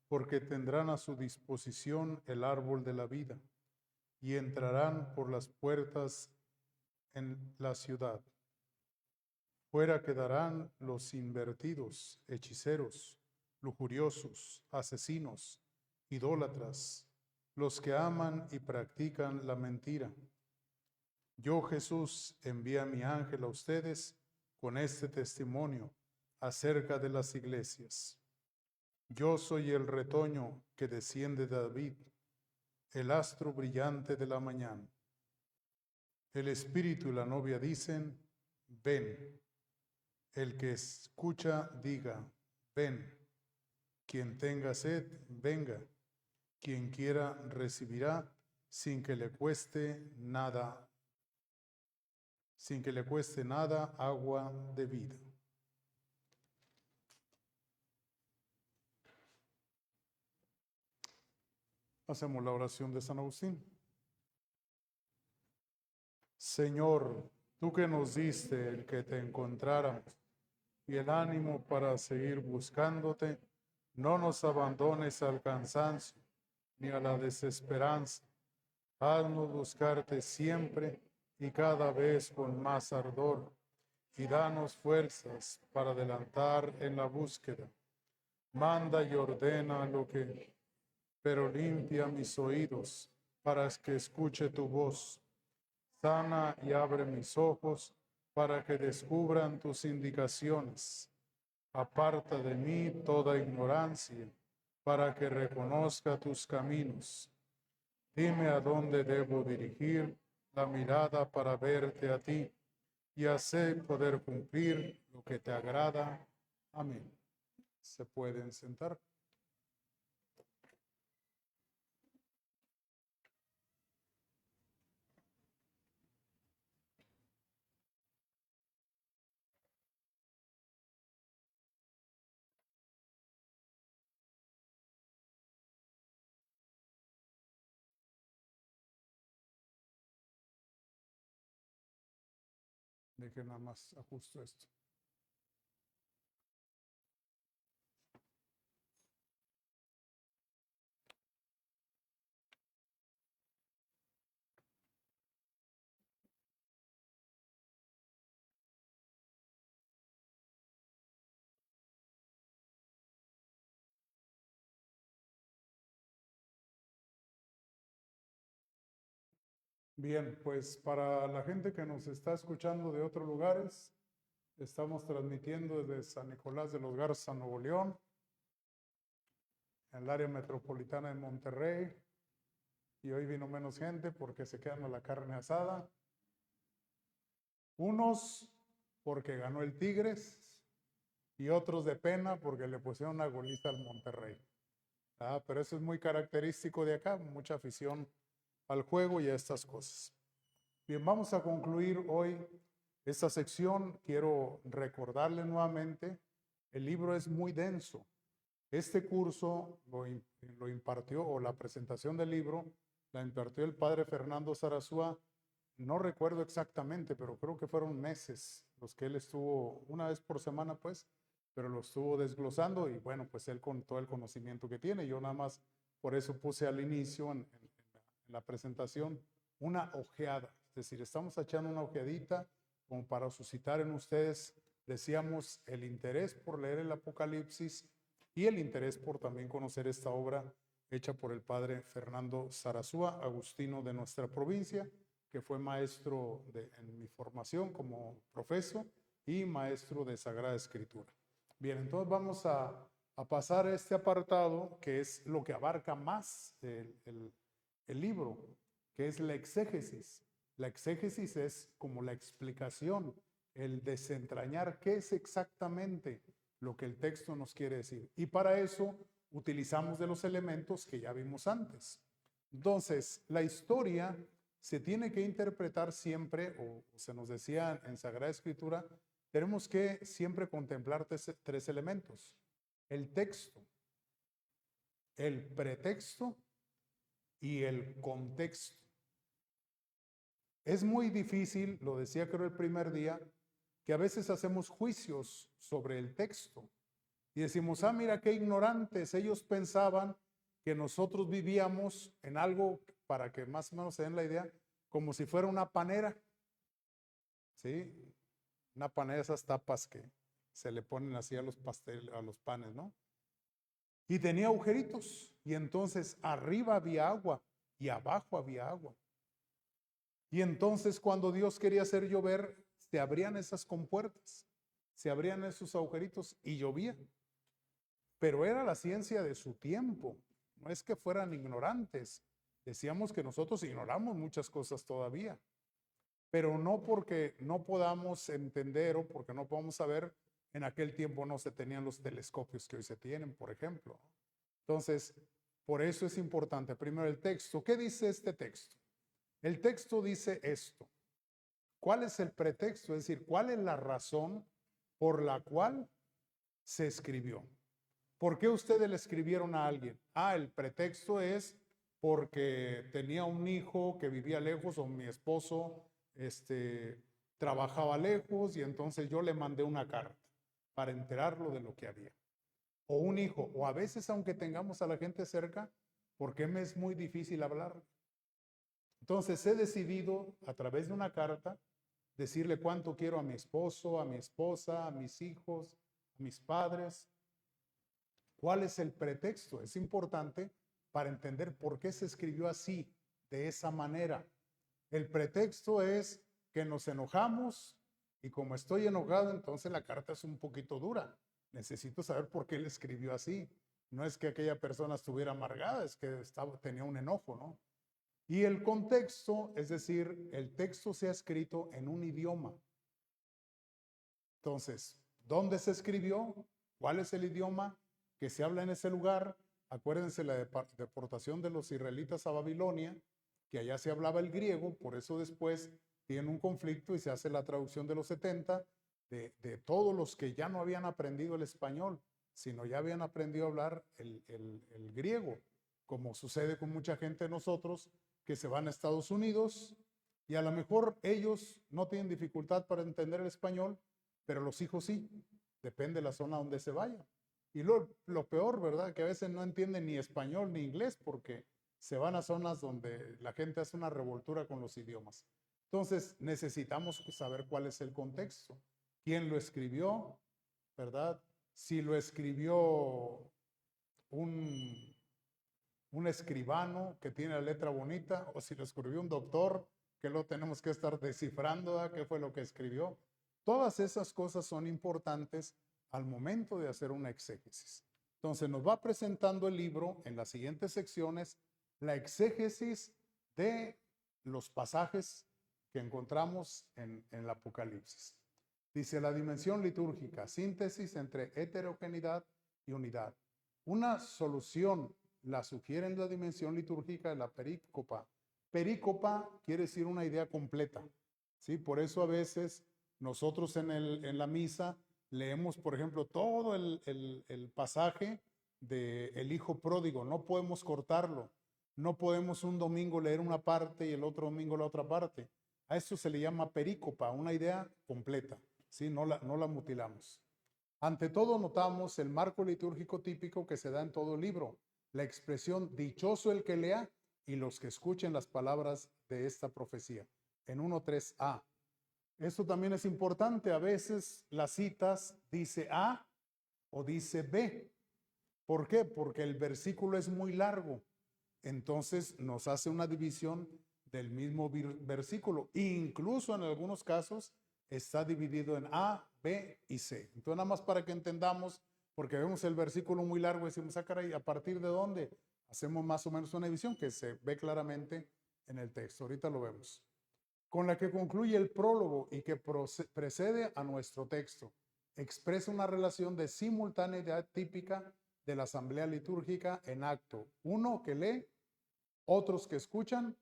porque tendrán a su disposición el árbol de la vida y entrarán por las puertas en la ciudad. Fuera quedarán los invertidos, hechiceros, lujuriosos, asesinos, idólatras, los que aman y practican la mentira. Yo, Jesús, envía a mi ángel a ustedes con este testimonio acerca de las iglesias. Yo soy el retoño que desciende de David, el astro brillante de la mañana. El Espíritu y la novia dicen, ven. El que escucha, diga, ven. Quien tenga sed, venga. Quien quiera, recibirá, sin que le cueste nada. Sin que le cueste nada, agua de vida. Hacemos la oración de San Agustín. Señor, tú que nos diste el que te encontráramos y el ánimo para seguir buscándote, no nos abandones al cansancio ni a la desesperanza. Haznos buscarte siempre y cada vez con más ardor, y danos fuerzas para adelantar en la búsqueda. Manda y ordena pero limpia mis oídos para que escuche tu voz. Sana y abre mis ojos para que descubran tus indicaciones. Aparta de mí toda ignorancia para que reconozca tus caminos. Dime a dónde debo dirigir la mirada para verte a ti y hacer poder cumplir lo que te agrada. Amén. ¿Se pueden sentar? Deje nada más ajusto esto. Bien, pues para la gente que nos está escuchando de otros lugares, estamos transmitiendo desde San Nicolás de los Garza, Nuevo León, en el área metropolitana de Monterrey, y hoy vino menos gente porque se quedan a la carne asada. Unos porque ganó el Tigres y otros de pena porque le pusieron una goliza al Monterrey. Pero eso es muy característico de acá, mucha afición al juego y a estas cosas. Bien, vamos a concluir hoy esta sección. Quiero recordarle nuevamente, el libro es muy denso. Este curso lo impartió, o la presentación del libro, la impartió el padre Fernando Sarasúa. No recuerdo exactamente, pero creo que fueron meses los que él estuvo, una vez por semana pues, pero lo estuvo desglosando y bueno, pues él con todo el conocimiento que tiene. Yo nada más por eso puse al inicio en la presentación una ojeada. Es decir, estamos echando una ojeadita como para suscitar en ustedes, decíamos, el interés por leer el Apocalipsis y el interés por también conocer esta obra hecha por el padre Fernando Sarasúa, agustino de nuestra provincia, que fue maestro en mi formación como profesor y maestro de Sagrada Escritura. Bien, entonces vamos a pasar a este apartado que es lo que abarca más el libro, que es la exégesis. La exégesis es como la explicación, el desentrañar qué es exactamente lo que el texto nos quiere decir. Y para eso utilizamos de los elementos que ya vimos antes. Entonces, la historia se tiene que interpretar siempre, o se nos decía en Sagrada Escritura, tenemos que siempre contemplar tres elementos: el texto, el pretexto y el contexto. Es muy difícil, lo decía creo el primer día, que a veces hacemos juicios sobre el texto Y decimos, ah, mira qué ignorantes. Ellos pensaban que nosotros vivíamos en algo, para que más o menos se den la idea, como si fuera una panera. ¿Sí? Una panera, esas tapas que se le ponen así a los pasteles, a los panes, ¿no? Y tenía agujeritos. Y entonces arriba había agua y abajo había agua. Y entonces cuando Dios quería hacer llover, se abrían esas compuertas, se abrían esos agujeritos y llovía. Pero era la ciencia de su tiempo, no es que fueran ignorantes. Decíamos que nosotros ignoramos muchas cosas todavía, pero no porque no podamos entender o porque no podamos saber, en aquel tiempo no se tenían los telescopios que hoy se tienen, por ejemplo. Entonces, por eso es importante. Primero el texto. ¿Qué dice este texto? El texto dice esto. ¿Cuál es el pretexto? Es decir, ¿cuál es la razón por la cual se escribió? ¿Por qué ustedes le escribieron a alguien? Ah, el pretexto es porque tenía un hijo que vivía lejos o mi esposo trabajaba lejos y entonces yo le mandé una carta para enterarlo de lo que había. O un hijo, o a veces aunque tengamos a la gente cerca, porque me es muy difícil hablar. Entonces he decidido a través de una carta decirle cuánto quiero a mi esposo, a mi esposa, a mis hijos, a mis padres. ¿Cuál es el pretexto? Es importante para entender por qué se escribió así, de esa manera. El pretexto es que nos enojamos y como estoy enojado, entonces la carta es un poquito dura. Necesito saber por qué él escribió así. No es que aquella persona estuviera amargada, es que tenía un enojo, ¿no? Y el contexto, es decir, el texto se ha escrito en un idioma. Entonces, ¿dónde se escribió? ¿Cuál es el idioma que se habla en ese lugar? Acuérdense la deportación de los israelitas a Babilonia, que allá se hablaba el griego, por eso después tienen un conflicto y se hace la traducción de los 70 de todos los que ya no habían aprendido el español, sino ya habían aprendido a hablar el griego, como sucede con mucha gente de nosotros que se van a Estados Unidos y a lo mejor ellos no tienen dificultad para entender el español, pero los hijos sí, depende de la zona donde se vayan. Y lo peor, ¿verdad? Que a veces no entienden ni español ni inglés porque se van a zonas donde la gente hace una revoltura con los idiomas. Entonces necesitamos saber cuál es el contexto, quién lo escribió, ¿verdad? Si lo escribió un escribano que tiene la letra bonita o si lo escribió un doctor que lo tenemos que estar descifrando, ¿verdad? ¿Qué fue lo que escribió? Todas esas cosas son importantes al momento de hacer una exégesis. Entonces nos va presentando el libro en las siguientes secciones, la exégesis de los pasajes que encontramos en el Apocalipsis. Dice la dimensión litúrgica, síntesis entre heterogeneidad y unidad. Una solución la sugiere en la dimensión litúrgica de la perícopa. Perícopa quiere decir una idea completa, ¿sí? Por eso a veces nosotros en la misa leemos, por ejemplo, todo el pasaje del hijo pródigo. No podemos cortarlo. No podemos un domingo leer una parte y el otro domingo la otra parte. A eso se le llama perícopa, una idea completa, ¿sí? No la mutilamos. Ante todo notamos el marco litúrgico típico que se da en todo el libro, la expresión dichoso el que lea y los que escuchen las palabras de esta profecía, en 1.3a. Esto también es importante, a veces las citas dice A o dice B. ¿Por qué? Porque el versículo es muy largo, entonces nos hace una división del mismo versículo, incluso en algunos casos está dividido en A, B y C. Entonces nada más para que entendamos, porque vemos el versículo muy largo y decimos, ah, caray, ¿a partir de dónde? Hacemos más o menos una división que se ve claramente en el texto. Ahorita lo vemos. Con la que concluye el prólogo y que precede a nuestro texto. Expresa una relación de simultaneidad típica de la asamblea litúrgica en acto. Uno que lee, otros que escuchan.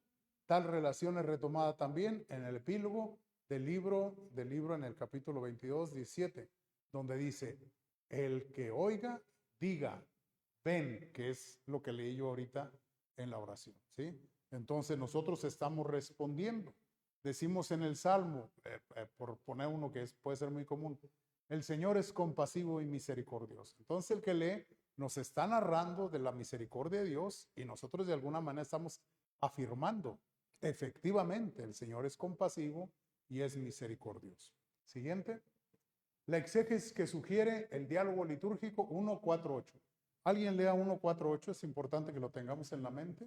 Tal relación es retomada también en el epílogo del libro en el capítulo 22, 17, donde dice, el que oiga, diga, ven, que es lo que leí yo ahorita en la oración, ¿sí? Entonces nosotros estamos respondiendo. Decimos en el Salmo, por poner uno que puede ser muy común, El Señor es compasivo y misericordioso. Entonces el que lee nos está narrando de la misericordia de Dios y nosotros de alguna manera estamos afirmando, efectivamente, el Señor es compasivo y es misericordioso. Siguiente. La exégesis que sugiere el diálogo litúrgico 1.4.8. ¿Alguien lea 1.4.8? Es importante que lo tengamos en la mente.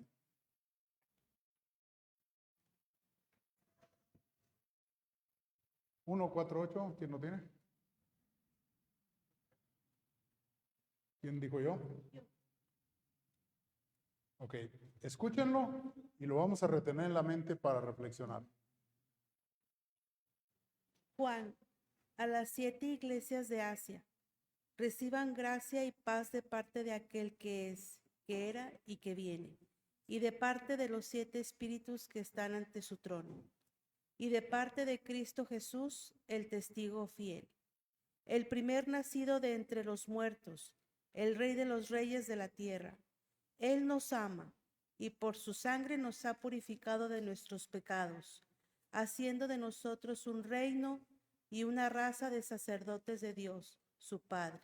1.4.8, ¿quién lo tiene? ¿Quién dijo yo? Ok, escúchenlo y lo vamos a retener en la mente para reflexionar. Juan, a las 7 iglesias de Asia, reciban gracia y paz de parte de aquel que es, que era y que viene, y de parte de los 7 espíritus que están ante su trono, y de parte de Cristo Jesús, el testigo fiel, el primer nacido de entre los muertos, el Rey de los reyes de la tierra. Él nos ama y por su sangre nos ha purificado de nuestros pecados, haciendo de nosotros un reino y una raza de sacerdotes de Dios, su Padre.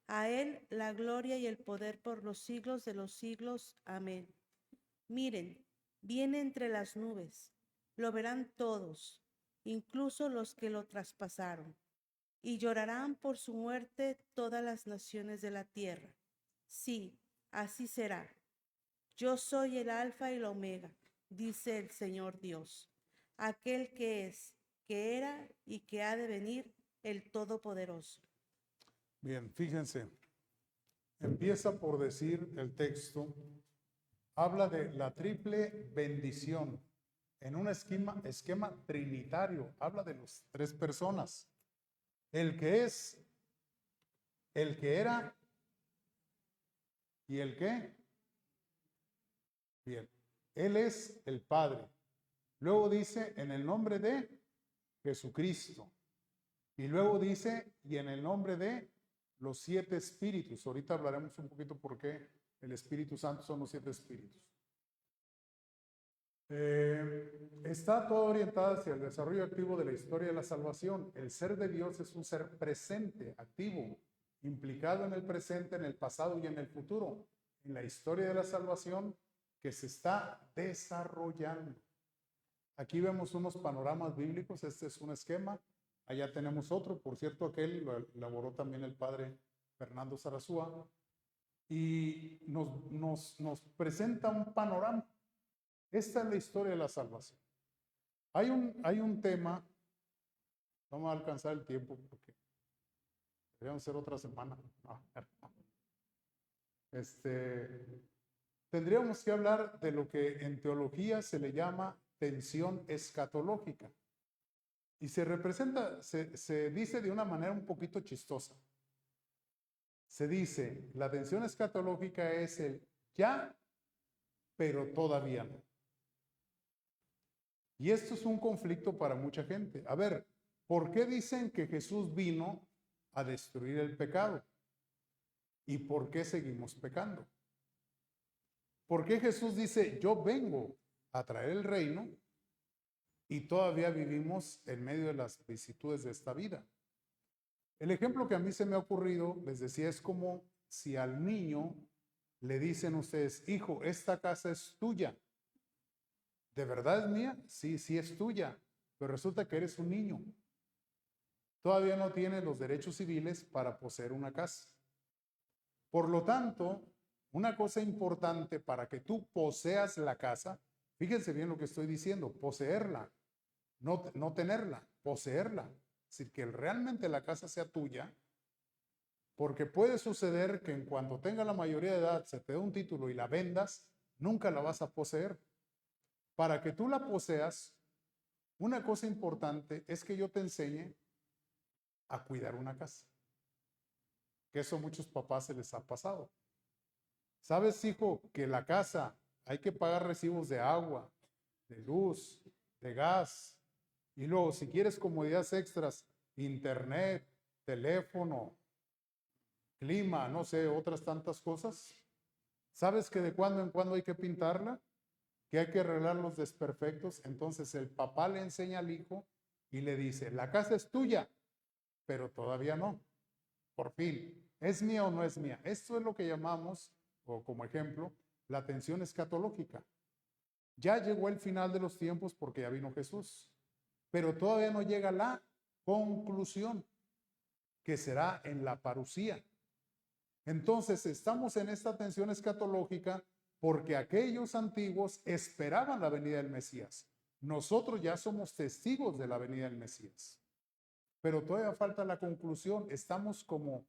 A Él la gloria y el poder por los siglos de los siglos. Amén. Miren, viene entre las nubes, lo verán todos, incluso los que lo traspasaron, y llorarán por su muerte todas las naciones de la tierra. Sí, así será. Yo soy el Alfa y el Omega, dice el Señor Dios, aquel que es, que era y que ha de venir, el Todopoderoso. Bien, fíjense, empieza por decir el texto, habla de la triple bendición en un esquema trinitario, habla de las tres personas, el que es, el que era y el que. Bien, Él es el Padre. Luego dice, en el nombre de Jesucristo. Y luego dice, y en el nombre de los 7 espíritus. Ahorita hablaremos un poquito por qué el Espíritu Santo son los 7 espíritus. Está todo orientado hacia el desarrollo activo de la historia de la salvación. El ser de Dios es un ser presente, activo, implicado en el presente, en el pasado y en el futuro. En la historia de la salvación que se está desarrollando. Aquí vemos unos panoramas bíblicos, este es un esquema, allá tenemos otro, por cierto, aquel lo elaboró también el padre Fernando Sarasúa, y nos presenta un panorama. Esta es la historia de la salvación. Hay un tema, vamos a alcanzar el tiempo porque deberíamos ser otra semana. Tendríamos que hablar de lo que en teología se le llama tensión escatológica. Y se representa, se dice de una manera un poquito chistosa. Se dice, la tensión escatológica es el ya, pero todavía no. Y esto es un conflicto para mucha gente. A ver, ¿por qué dicen que Jesús vino a destruir el pecado? ¿Y por qué seguimos pecando? ¿Por qué Jesús dice, yo vengo a traer el reino y todavía vivimos en medio de las vicisitudes de esta vida? El ejemplo que a mí se me ha ocurrido, les decía, es como si al niño le dicen ustedes, hijo, esta casa es tuya. ¿De verdad es mía? Sí, sí es tuya, pero resulta que eres un niño. Todavía no tienes los derechos civiles para poseer una casa. Por lo tanto, una cosa importante para que tú poseas la casa, fíjense bien lo que estoy diciendo, poseerla, no tenerla, poseerla. Es decir, que realmente la casa sea tuya, porque puede suceder que en cuanto tenga la mayoría de edad se te dé un título y la vendas, nunca la vas a poseer. Para que tú la poseas, una cosa importante es que yo te enseñe a cuidar una casa. Que eso a muchos papás se les ha pasado. ¿Sabes, hijo, que la casa hay que pagar recibos de agua, de luz, de gas? Y luego, si quieres comodidades extras, internet, teléfono, clima, no sé, otras tantas cosas. ¿Sabes que de cuando en cuando hay que pintarla? Que hay que arreglar los desperfectos. Entonces el papá le enseña al hijo y le dice, la casa es tuya, pero todavía no. Por fin, ¿es mía o no es mía? Esto es lo que llamamos, o como ejemplo, la atención escatológica. Ya llegó el final de los tiempos porque ya vino Jesús, pero todavía no llega la conclusión, que será en la parusía. Entonces, estamos en esta atención escatológica porque aquellos antiguos esperaban la venida del Mesías. Nosotros ya somos testigos de la venida del Mesías, pero todavía falta la conclusión. Estamos como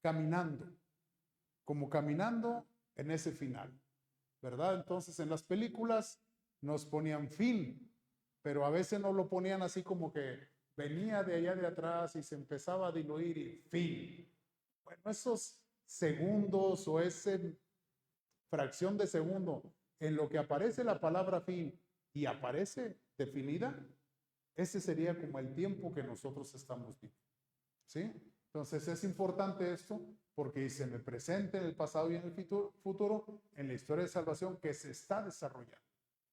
caminando en ese final, ¿verdad? Entonces, en las películas nos ponían fin, pero a veces nos lo ponían así como que venía de allá de atrás y se empezaba a diluir y fin. Bueno, esos segundos o esa fracción de segundo en lo que aparece la palabra fin y aparece definida, ese sería como el tiempo que nosotros estamos viviendo, ¿sí? Entonces es importante esto porque se me presenta en el pasado y en el futuro en la historia de salvación que se está desarrollando.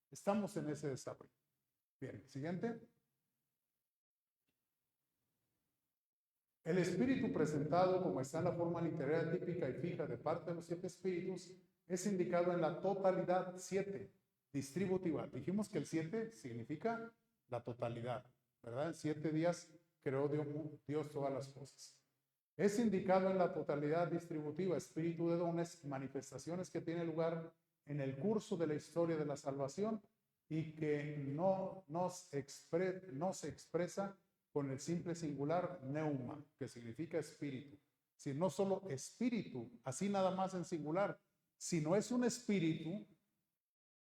Estamos en ese desarrollo. Bien, siguiente. El espíritu presentado, como está en la forma literaria típica y fija de parte de los 7 espíritus, es indicado en la totalidad 7, distributiva. Dijimos que el 7 significa la totalidad, ¿verdad? En 7 días creó Dios todas las cosas. Es indicado en la totalidad distributiva, espíritu de dones, manifestaciones que tienen lugar en el curso de la historia de la salvación y que no se expresa con el simple singular neuma, que significa espíritu. Si no solo espíritu, así nada más en singular, sino es un espíritu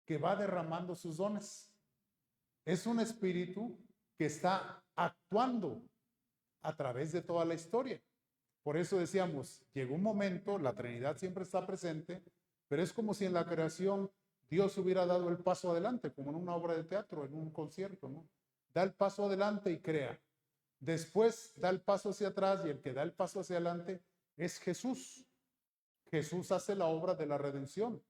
que va derramando sus dones. Es un espíritu que está actuando a través de toda la historia. Por eso decíamos, llegó un momento, la Trinidad siempre está presente, pero es como si en la creación Dios hubiera dado el paso adelante, como en una obra de teatro, en un concierto, ¿no? Da el paso adelante y crea. Después da el paso hacia atrás y el que da el paso hacia adelante es Jesús. Jesús hace la obra de la redención.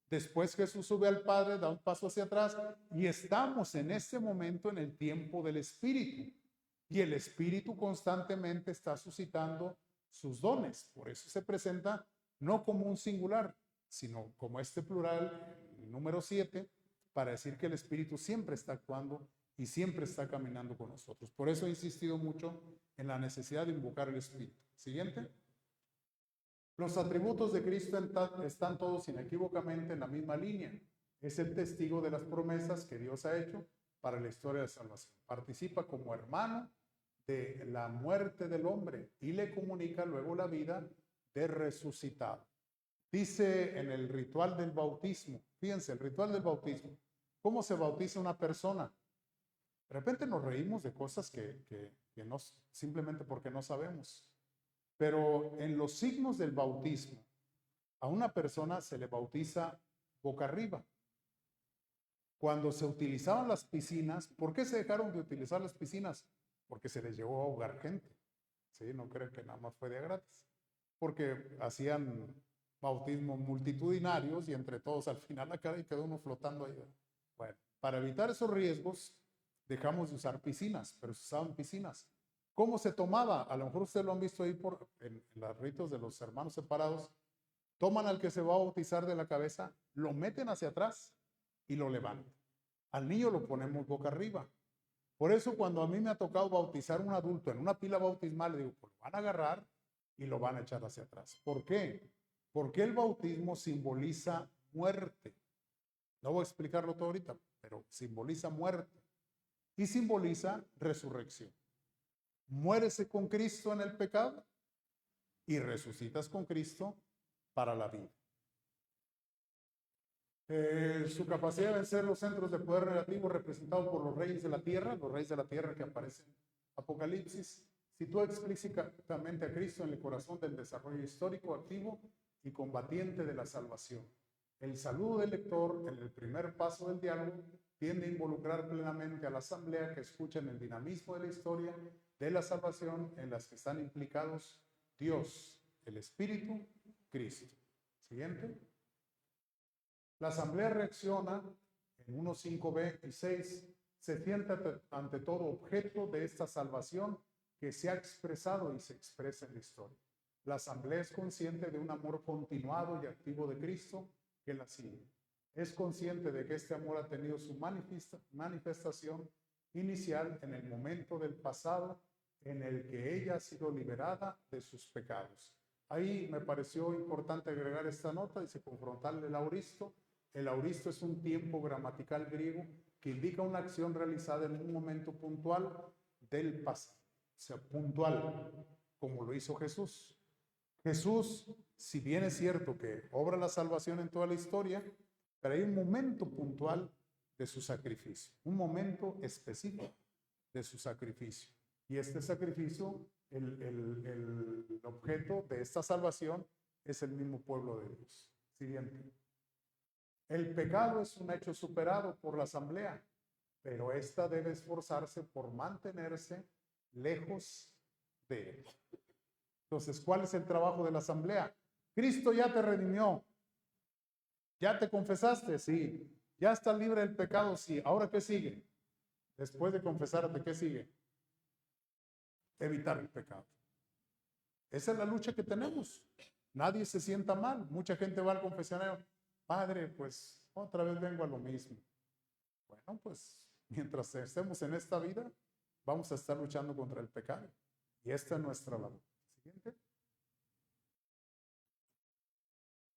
Después Jesús sube al Padre, da un paso hacia atrás y estamos en este momento en el tiempo del Espíritu. Y el Espíritu constantemente está suscitando sus dones. Por eso se presenta no como un singular, sino como este plural, número 7, para decir que el Espíritu siempre está actuando y siempre está caminando con nosotros. Por eso he insistido mucho en la necesidad de invocar el Espíritu. Siguiente. Los atributos de Cristo están todos inequívocamente en la misma línea. Es el testigo de las promesas que Dios ha hecho para la historia de salvación. Participa como hermano de la muerte del hombre y le comunica luego la vida de resucitado. Dice en el ritual del bautismo, fíjense, el ritual del bautismo, ¿cómo se bautiza una persona? De repente nos reímos de cosas que no, simplemente porque no sabemos. Pero en los signos del bautismo, a una persona se le bautiza boca arriba. Cuando se utilizaban las piscinas, ¿por qué se dejaron de utilizar las piscinas? Porque se les llegó a ahogar gente. ¿Sí? No creen que nada más fue de gratis. Porque hacían bautismos multitudinarios y entre todos al final acá y quedó uno flotando ahí. Bueno, para evitar esos riesgos, dejamos de usar piscinas, pero se usaban piscinas. ¿Cómo se tomaba? A lo mejor ustedes lo han visto ahí en los ritos de los hermanos separados. Toman al que se va a bautizar de la cabeza, lo meten hacia atrás y lo levantan. Al niño lo ponemos boca arriba. Por eso cuando a mí me ha tocado bautizar a un adulto en una pila bautismal, le digo, pues lo van a agarrar y lo van a echar hacia atrás. ¿Por qué? Porque el bautismo simboliza muerte. No voy a explicarlo todo ahorita, pero simboliza muerte y simboliza resurrección. Muérese con Cristo en el pecado y resucitas con Cristo para la vida. Su capacidad de vencer los centros de poder negativo representados por los reyes de la tierra que aparecen en Apocalipsis, sitúa explícitamente a Cristo en el corazón del desarrollo histórico, activo y combatiente de la salvación. El saludo del lector en el primer paso del diálogo tiende a involucrar plenamente a la asamblea que escucha en el dinamismo de la historia de la salvación en las que están implicados Dios, el Espíritu, Cristo. Siguiente. La asamblea reacciona en 1.5b y 6. Se siente ante todo objeto de esta salvación que se ha expresado y se expresa en la historia. La asamblea es consciente de un amor continuado y activo de Cristo que la sigue. Es consciente de que este amor ha tenido su manifestación inicial en el momento del pasado en el que ella ha sido liberada de sus pecados. Ahí me pareció importante agregar esta nota, dice confrontarle el auristo. El auristo es un tiempo gramatical griego que indica una acción realizada en un momento puntual del pasado. O sea, puntual, como lo hizo Jesús. Jesús, si bien es cierto que obra la salvación en toda la historia, pero hay un momento puntual de su sacrificio, un momento específico de su sacrificio. Y este sacrificio, el objeto de esta salvación es el mismo pueblo de Dios. Siguiente. El pecado es un hecho superado por la asamblea, pero ésta debe esforzarse por mantenerse lejos de él. Entonces, ¿cuál es el trabajo de la asamblea? Cristo ya te redimió. ¿Ya te confesaste? Sí. ¿Ya estás libre del pecado? Sí. ¿Ahora qué sigue? Después de confesarte, ¿qué sigue? Evitar el pecado. Esa es la lucha que tenemos. Nadie se sienta mal. Mucha gente va al confesionario. Padre, pues otra vez vengo a lo mismo. Bueno, pues mientras estemos en esta vida, vamos a estar luchando contra el pecado. Y esta es nuestra labor. Siguiente.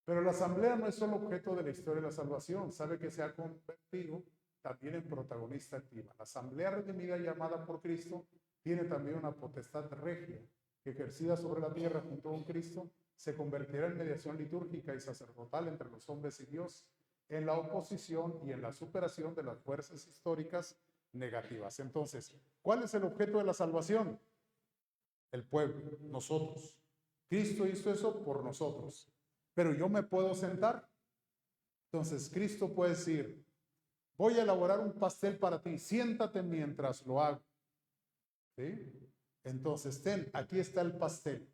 Pero la asamblea no es solo objeto de la historia de la salvación. Sabe que se ha convertido también en protagonista activa. La asamblea redimida llamada por Cristo tiene también una potestad regia que, ejercida sobre la tierra junto con Cristo, se convertirá en mediación litúrgica y sacerdotal entre los hombres y Dios, en la oposición y en la superación de las fuerzas históricas negativas. Entonces, ¿cuál es el objeto de la salvación? El pueblo, nosotros. Cristo hizo eso por nosotros. Pero yo me puedo sentar. Entonces, Cristo puede decir, voy a elaborar un pastel para ti, siéntate mientras lo hago. ¿Sí? Entonces, aquí está el pastel.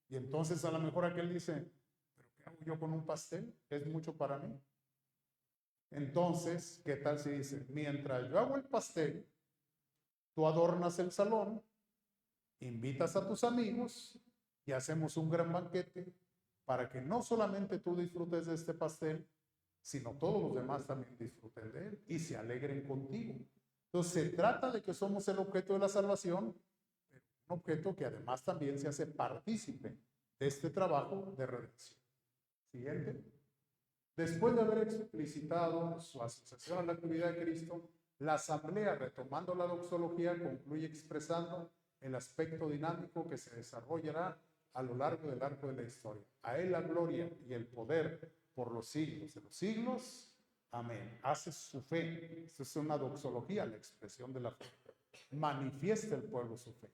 Y entonces a lo mejor aquel dice, ¿pero qué hago yo con un pastel? Es mucho para mí. Entonces, ¿qué tal si dice, mientras yo hago el pastel, tú adornas el salón, invitas a tus amigos y hacemos un gran banquete para que no solamente tú disfrutes de este pastel, sino todos los demás también disfruten de él y se alegren contigo? Entonces, se trata de que somos el objeto de la salvación, un objeto que además también se hace partícipe de este trabajo de redención. Siguiente. Después de haber explicitado su asociación a la actividad de Cristo, la asamblea, retomando la doxología, concluye expresando el aspecto dinámico que se desarrollará a lo largo del arco de la historia. A él la gloria y el poder por los siglos de los siglos. Amén. Hace su fe. Esto es una doxología, la expresión de la fe. Manifiesta el pueblo su fe.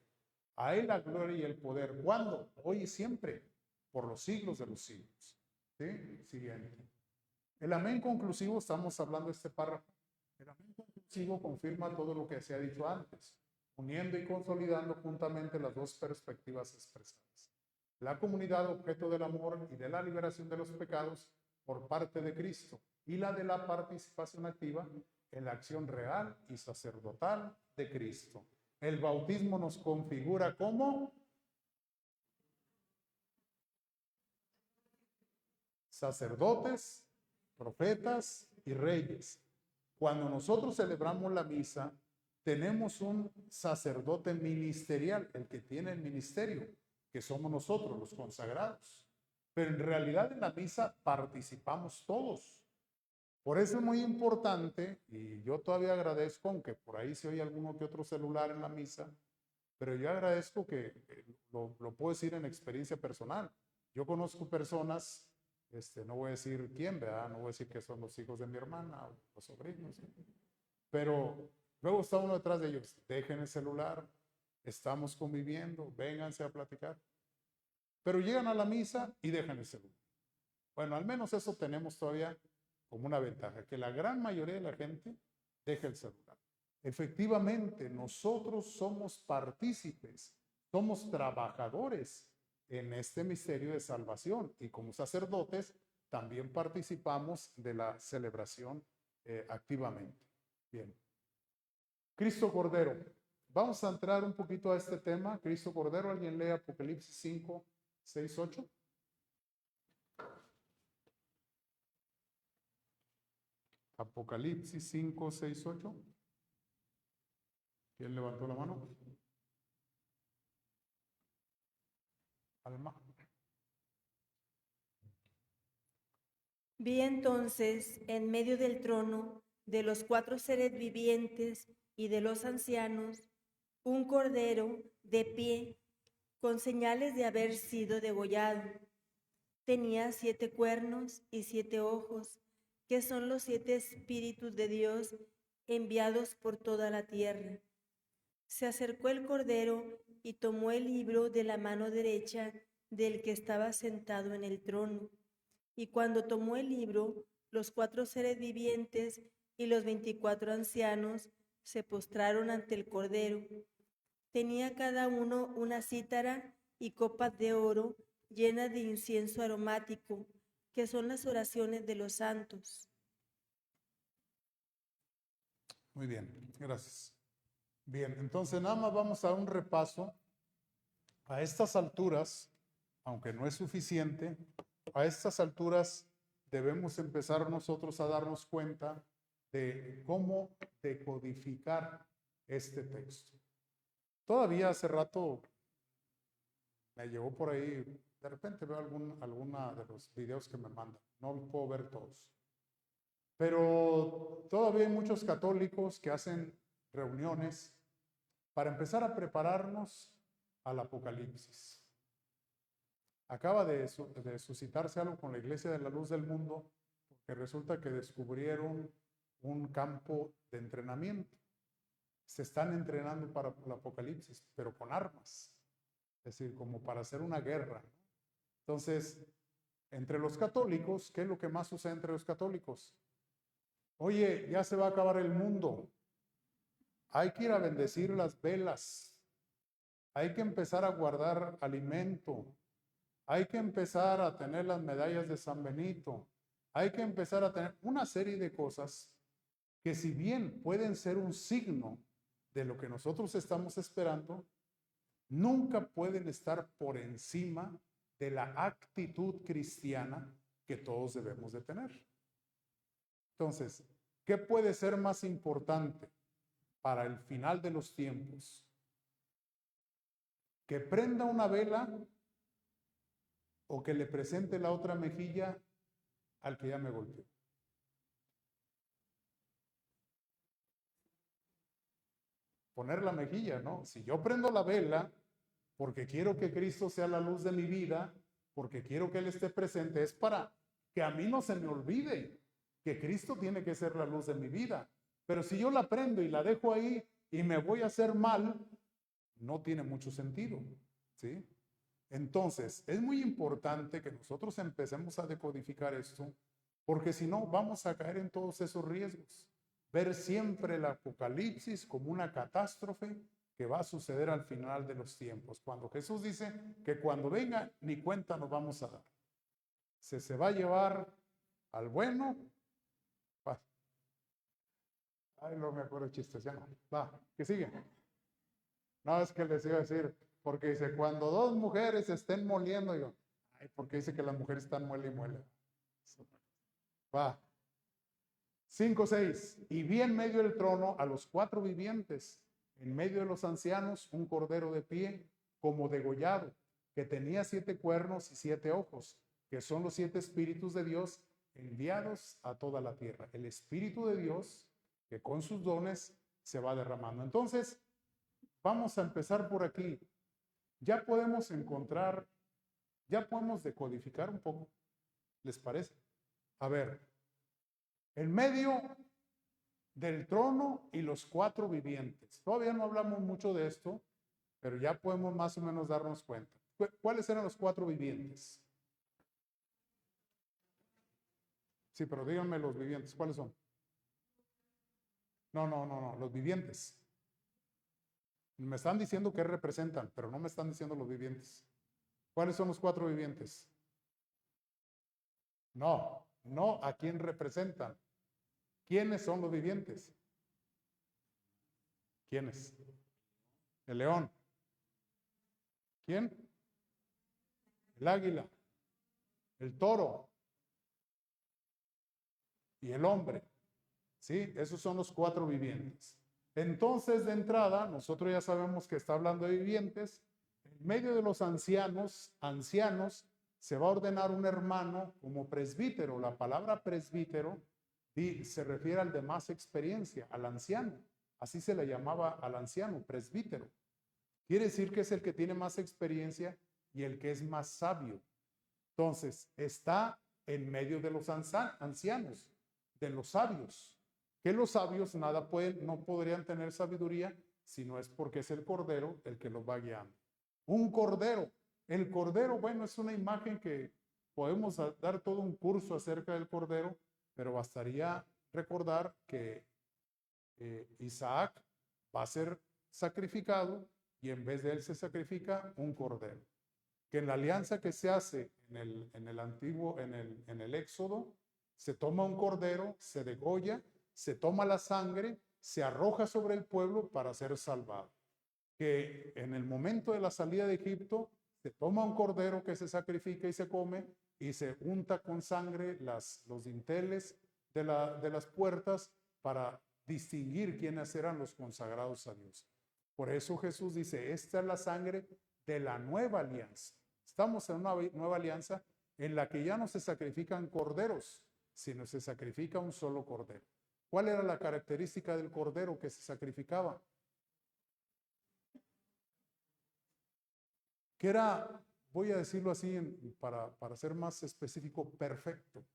A él la gloria y el poder. ¿Cuándo? Hoy y siempre. Por los siglos de los siglos. ¿Sí? Siguiente. El amén conclusivo, estamos hablando de este párrafo. El amén conclusivo confirma todo lo que se ha dicho antes, uniendo y consolidando juntamente las dos perspectivas expresadas. La comunidad objeto del amor y de la liberación de los pecados por parte de Cristo y la de la participación activa en la acción real y sacerdotal de Cristo. El bautismo nos configura como sacerdotes, profetas y reyes. Cuando nosotros celebramos la misa, tenemos un sacerdote ministerial, el que tiene el ministerio, que somos nosotros, los consagrados. Pero en realidad en la misa participamos todos. Por eso es muy importante, y yo todavía agradezco, aunque por ahí se oye alguno que otro celular en la misa, pero yo agradezco que lo puedo decir en experiencia personal. Yo conozco personas, no voy a decir quién, ¿verdad? No voy a decir que son los hijos de mi hermana o los sobrinos, ¿sí? Pero luego está uno detrás de ellos, dejen el celular, estamos conviviendo, vénganse a platicar. Pero llegan a la misa y dejan el celular. Bueno, al menos eso tenemos todavía como una ventaja, que la gran mayoría de la gente deja el celular. Efectivamente, nosotros somos partícipes, somos trabajadores en este misterio de salvación y como sacerdotes también participamos de la celebración activamente. Bien. Cristo Cordero, vamos a entrar un poquito a este tema. Cristo Cordero, ¿alguien lee Apocalipsis 5, 6, 8? Apocalipsis 5, 6, 8. ¿Quién levantó la mano? Alma. Vi entonces en medio del trono, de los 4 seres vivientes y de los ancianos, un cordero de pie, con señales de haber sido degollado. Tenía 7 cuernos y 7 ojos, que son los 7 espíritus de Dios enviados por toda la tierra. Se acercó el cordero y tomó el libro de la mano derecha del que estaba sentado en el trono. Y cuando tomó el libro, los 4 seres vivientes y los 24 ancianos se postraron ante el Cordero. Tenía cada uno una cítara y copas de oro llenas de incienso aromático, que son las oraciones de los santos. Muy bien, gracias. Bien, entonces nada más vamos a dar un repaso. A estas alturas, aunque no es suficiente, a estas alturas debemos empezar nosotros a darnos cuenta de cómo decodificar este texto. Todavía hace rato me llegó por ahí, de repente veo alguna de los videos que me mandan, no los puedo ver todos. Pero todavía hay muchos católicos que hacen reuniones para empezar a prepararnos al Apocalipsis. Acaba de suscitarse algo con la Iglesia de la Luz del Mundo, porque resulta que descubrieron un campo de entrenamiento. Se están entrenando para el Apocalipsis, pero con armas, es decir, como para hacer una guerra. Entonces, entre los católicos, ¿qué es lo que más sucede entre los católicos? Oye, ya se va a acabar el mundo. Hay que ir a bendecir las velas. Hay que empezar a guardar alimento. Hay que empezar a tener las medallas de San Benito. Hay que empezar a tener una serie de cosas que, si bien pueden ser un signo de lo que nosotros estamos esperando, nunca pueden estar por encima de la actitud cristiana que todos debemos de tener. Entonces, ¿qué puede ser más importante para el final de los tiempos? ¿Que prenda una vela o que le presente la otra mejilla al que ya me golpeó? Poner la mejilla, ¿no? Si yo prendo la vela porque quiero que Cristo sea la luz de mi vida, porque quiero que Él esté presente, es para que a mí no se me olvide que Cristo tiene que ser la luz de mi vida. Pero si yo la prendo y la dejo ahí y me voy a hacer mal, no tiene mucho sentido, ¿sí? Entonces, es muy importante que nosotros empecemos a decodificar esto, porque si no, vamos a caer en todos esos riesgos. Ver siempre el Apocalipsis como una catástrofe que va a suceder al final de los tiempos, cuando Jesús dice que cuando venga ni cuenta nos vamos a dar. Se va a llevar al bueno. Ay, no me acuerdo chistes, ya no. Va, ¿qué sigue? No, es que les iba a decir, porque dice, cuando 2 mujeres estén moliendo, digo, ay, porque dice que las mujeres están muele y muele. Va. 5, 6. Y vi en medio del trono a los 4 vivientes, en medio de los ancianos, un cordero de pie, como degollado, que tenía 7 cuernos y 7 ojos, que son los 7 espíritus de Dios enviados a toda la tierra. El Espíritu de Dios que con sus dones se va derramando. Entonces, vamos a empezar por aquí. Ya podemos encontrar, ya podemos decodificar un poco. ¿Les parece? A ver, en medio del trono y los 4 vivientes. Todavía no hablamos mucho de esto, pero ya podemos más o menos darnos cuenta. ¿Cuáles eran los 4 vivientes? Sí, pero díganme los vivientes, ¿cuáles son? No, los vivientes. Me están diciendo que representan, pero no me están diciendo los vivientes. ¿Cuáles son los 4 vivientes? No, ¿a quién representan? ¿Quiénes son los vivientes? ¿Quiénes? El león. ¿Quién? El águila. El toro. Y el hombre. ¿Sí? Esos son los 4 vivientes. Entonces, de entrada, nosotros ya sabemos que está hablando de vivientes. En medio de los ancianos, se va a ordenar un hermano como presbítero. La palabra presbítero se refiere al de más experiencia, al anciano. Así se le llamaba al anciano, presbítero. Quiere decir que es el que tiene más experiencia y el que es más sabio. Entonces, está en medio de los ancianos, de los sabios. Que los sabios no podrían tener sabiduría si no es porque es el cordero el que los va guiando. Un cordero. El cordero, bueno, es una imagen que podemos dar todo un curso acerca del cordero, pero bastaría recordar que Isaac va a ser sacrificado y en vez de él se sacrifica un cordero. Que en la alianza que se hace en el Éxodo, se toma un cordero, se degolla, se toma la sangre, se arroja sobre el pueblo para ser salvado. Que en el momento de la salida de Egipto, se toma un cordero que se sacrifica y se come y se unta con sangre los dinteles de las puertas para distinguir quiénes eran los consagrados a Dios. Por eso Jesús dice, esta es la sangre de la nueva alianza. Estamos en una nueva alianza en la que ya no se sacrifican corderos, sino se sacrifica un solo cordero. ¿Cuál era la característica del cordero que se sacrificaba? Que era, voy a decirlo así para ser más específico, perfecto.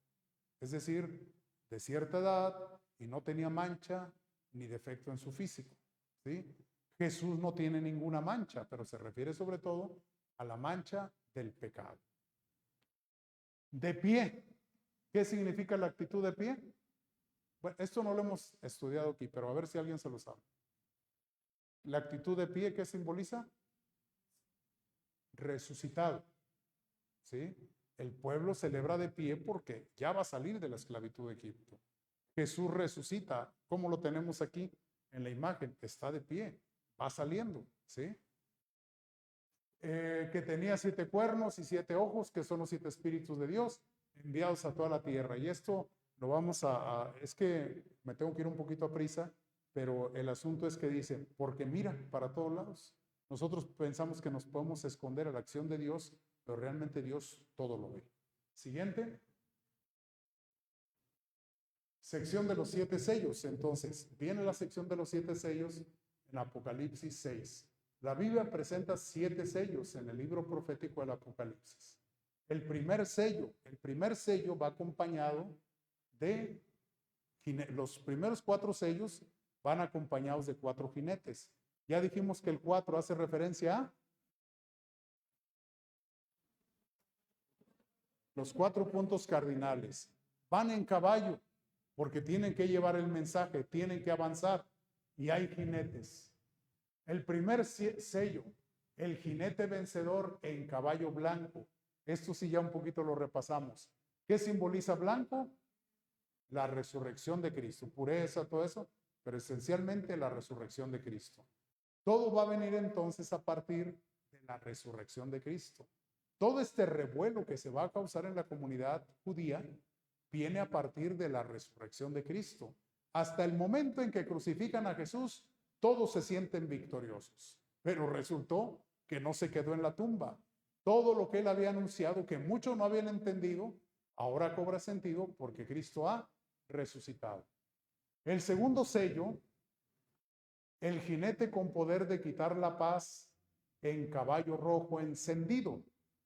Es decir, de cierta edad y no tenía mancha ni defecto en su físico. ¿Sí? Jesús no tiene ninguna mancha, pero se refiere sobre todo a la mancha del pecado. De pie. ¿Qué significa la actitud de pie? Bueno, esto no lo hemos estudiado aquí, pero a ver si alguien se lo sabe. La actitud de pie, ¿qué simboliza? Resucitado. ¿Sí? El pueblo celebra de pie porque ya va a salir de la esclavitud de Egipto. Jesús resucita. ¿Cómo lo tenemos aquí en la imagen? Está de pie, va saliendo. ¿Sí? Que tenía 7 cuernos y 7 ojos, que son los 7 espíritus de Dios enviados a toda la tierra. Y esto lo vamos es que me tengo que ir un poquito a prisa, pero el asunto es que dice, porque mira para todos lados. Nosotros pensamos que nos podemos esconder a la acción de Dios, pero realmente Dios todo lo ve. Siguiente. Sección de los 7 sellos. Entonces, viene la sección de los 7 sellos en Apocalipsis 6. La Biblia presenta 7 sellos en el libro profético del Apocalipsis. El primer sello va acompañado de, los primeros 4 sellos van acompañados de 4 jinetes. Ya dijimos que el 4 hace referencia a los 4 puntos cardinales. Van en caballo porque tienen que llevar el mensaje, tienen que avanzar y hay jinetes. El primer sello, el jinete vencedor en caballo blanco. Esto sí ya un poquito lo repasamos. ¿Qué simboliza blanco? La resurrección de Cristo, pureza, todo eso, pero esencialmente la resurrección de Cristo. Todo va a venir entonces a partir de la resurrección de Cristo. Todo este revuelo que se va a causar en la comunidad judía viene a partir de la resurrección de Cristo. Hasta el momento en que crucifican a Jesús, todos se sienten victoriosos, pero resultó que no se quedó en la tumba. Todo lo que él había anunciado, que muchos no habían entendido, ahora cobra sentido porque Cristo ha resucitado. El segundo sello, el jinete con poder de quitar la paz en caballo rojo encendido.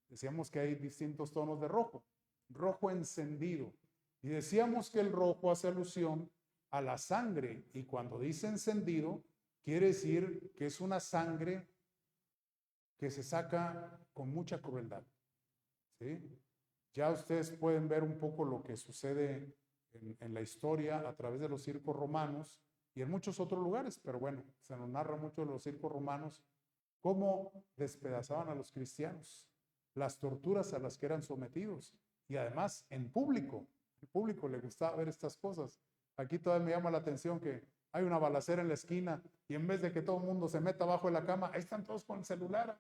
Decíamos que hay distintos tonos de rojo. Rojo encendido. Y decíamos que el rojo hace alusión a la sangre. Y cuando dice encendido, quiere decir que es una sangre que se saca con mucha crueldad. ¿Sí? Ya ustedes pueden ver un poco lo que sucede en la historia a través de los circos romanos y en muchos otros lugares, pero bueno, se nos narra mucho de los circos romanos, cómo despedazaban a los cristianos, las torturas a las que eran sometidos y además en público. El público le gustaba ver estas cosas. Aquí todavía me llama la atención que hay una balacera en la esquina y en vez de que todo el mundo se meta abajo de la cama, ahí están todos con el celular.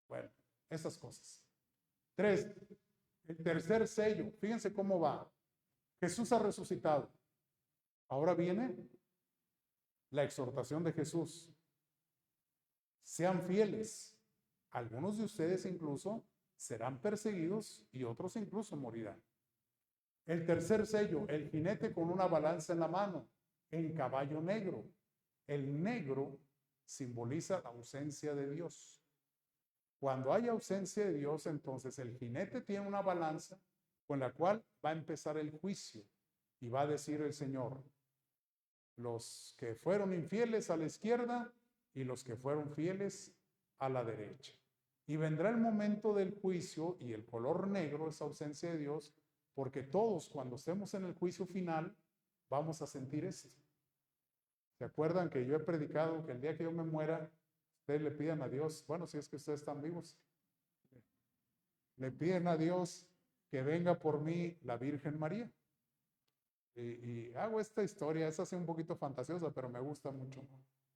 Bueno, esas cosas. 3, el tercer sello. Fíjense cómo va. Jesús ha resucitado. Ahora viene la exhortación de Jesús. Sean fieles. Algunos de ustedes incluso serán perseguidos y otros incluso morirán. El tercer sello, el jinete con una balanza en la mano, en caballo negro. El negro simboliza la ausencia de Dios. Cuando hay ausencia de Dios, entonces el jinete tiene una balanza con la cual va a empezar el juicio y va a decir el Señor, los que fueron infieles a la izquierda y los que fueron fieles a la derecha. Y vendrá el momento del juicio y el color negro es ausencia de Dios, porque todos cuando estemos en el juicio final vamos a sentir esto. ¿Se acuerdan que yo he predicado que el día que yo me muera, ustedes le piden a Dios, bueno, si es que ustedes están vivos, le piden a Dios que venga por mí la Virgen María? Y hago esta historia, es así un poquito fantasiosa, pero me gusta mucho,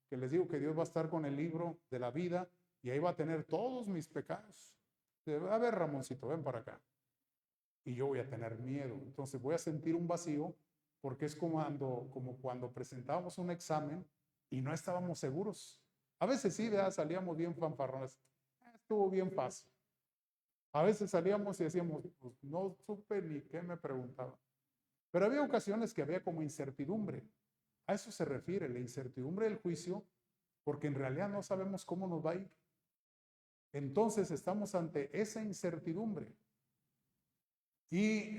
que les digo que Dios va a estar con el libro de la vida y ahí va a tener todos mis pecados. A ver, Ramoncito, ven para acá. Y yo voy a tener miedo, entonces voy a sentir un vacío, porque es como cuando presentábamos un examen y no estábamos seguros. A veces sí, ¿verdad? Salíamos bien fanfarrones, estuvo bien fácil. A veces salíamos y decíamos, pues no supe ni qué me preguntaba. Pero había ocasiones que había como incertidumbre. A eso se refiere la incertidumbre del juicio, porque en realidad no sabemos cómo nos va a ir. Entonces estamos ante esa incertidumbre. Y,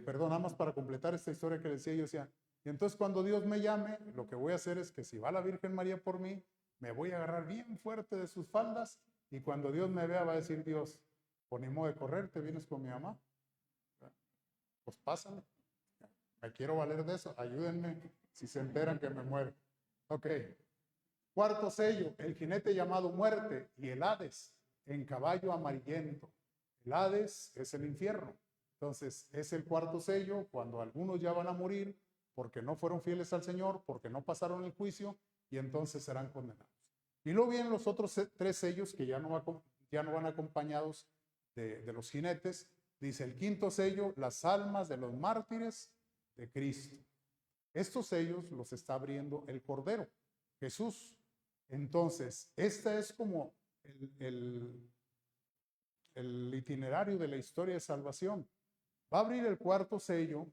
perdón, nada más para completar esta historia que decía, yo decía, y entonces cuando Dios me llame, lo que voy a hacer es que si va la Virgen María por mí, me voy a agarrar bien fuerte de sus faldas, y cuando Dios me vea va a decir Dios, por ni modo de correr, te vienes con mi mamá. Pues pásale. Me quiero valer de eso, ayúdenme si se enteran que me muero. Ok. Cuarto sello, el jinete llamado muerte y el Hades en caballo amarillento. El Hades es el infierno. Entonces, es el cuarto sello cuando algunos ya van a morir porque no fueron fieles al Señor, porque no pasaron el juicio y entonces serán condenados. Y luego vienen los otros 3 sellos que ya no van acompañados de los jinetes. Dice el quinto sello, las almas de los mártires de Cristo. Estos sellos los está abriendo el Cordero, Jesús. Entonces, esta es como el itinerario de la historia de salvación. Va a abrir el cuarto sello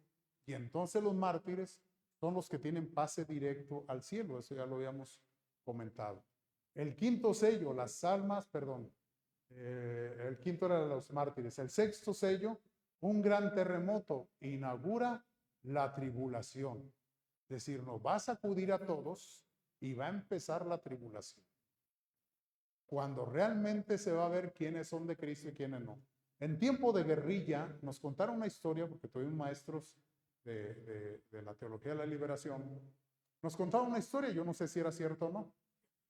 y entonces los mártires son los que tienen pase directo al cielo. Eso ya lo habíamos comentado. El quinto sello, las almas, el quinto era de los mártires. El sexto sello, un gran terremoto, inaugura la tribulación. Es decir, nos va a sacudir a todos y va a empezar la tribulación. Cuando realmente se va a ver quiénes son de Cristo y quiénes no. En tiempo de guerrilla nos contaron una historia, porque tuvimos maestros de la teología de la liberación, nos contaron una historia, yo no sé si era cierto o no,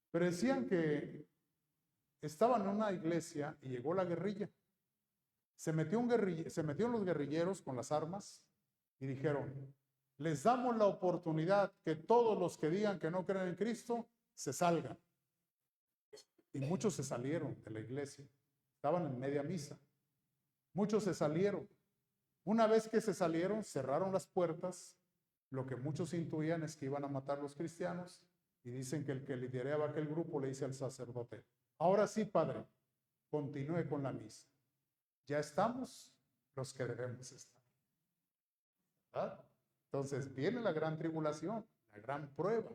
pero decían que estaban en una iglesia y llegó la guerrilla. Se metieron los guerrilleros con las armas y dijeron, les damos la oportunidad que todos los que digan que no creen en Cristo se salgan. Y muchos se salieron de la iglesia, estaban en media misa. Muchos se salieron. Una vez que se salieron, cerraron las puertas. Lo que muchos intuían es que iban a matar a los cristianos y dicen que el que lideraba aquel grupo le dice al sacerdote, ahora sí, padre, continúe con la misa. Ya estamos los que debemos estar. ¿Verdad? Entonces viene la gran tribulación, la gran prueba.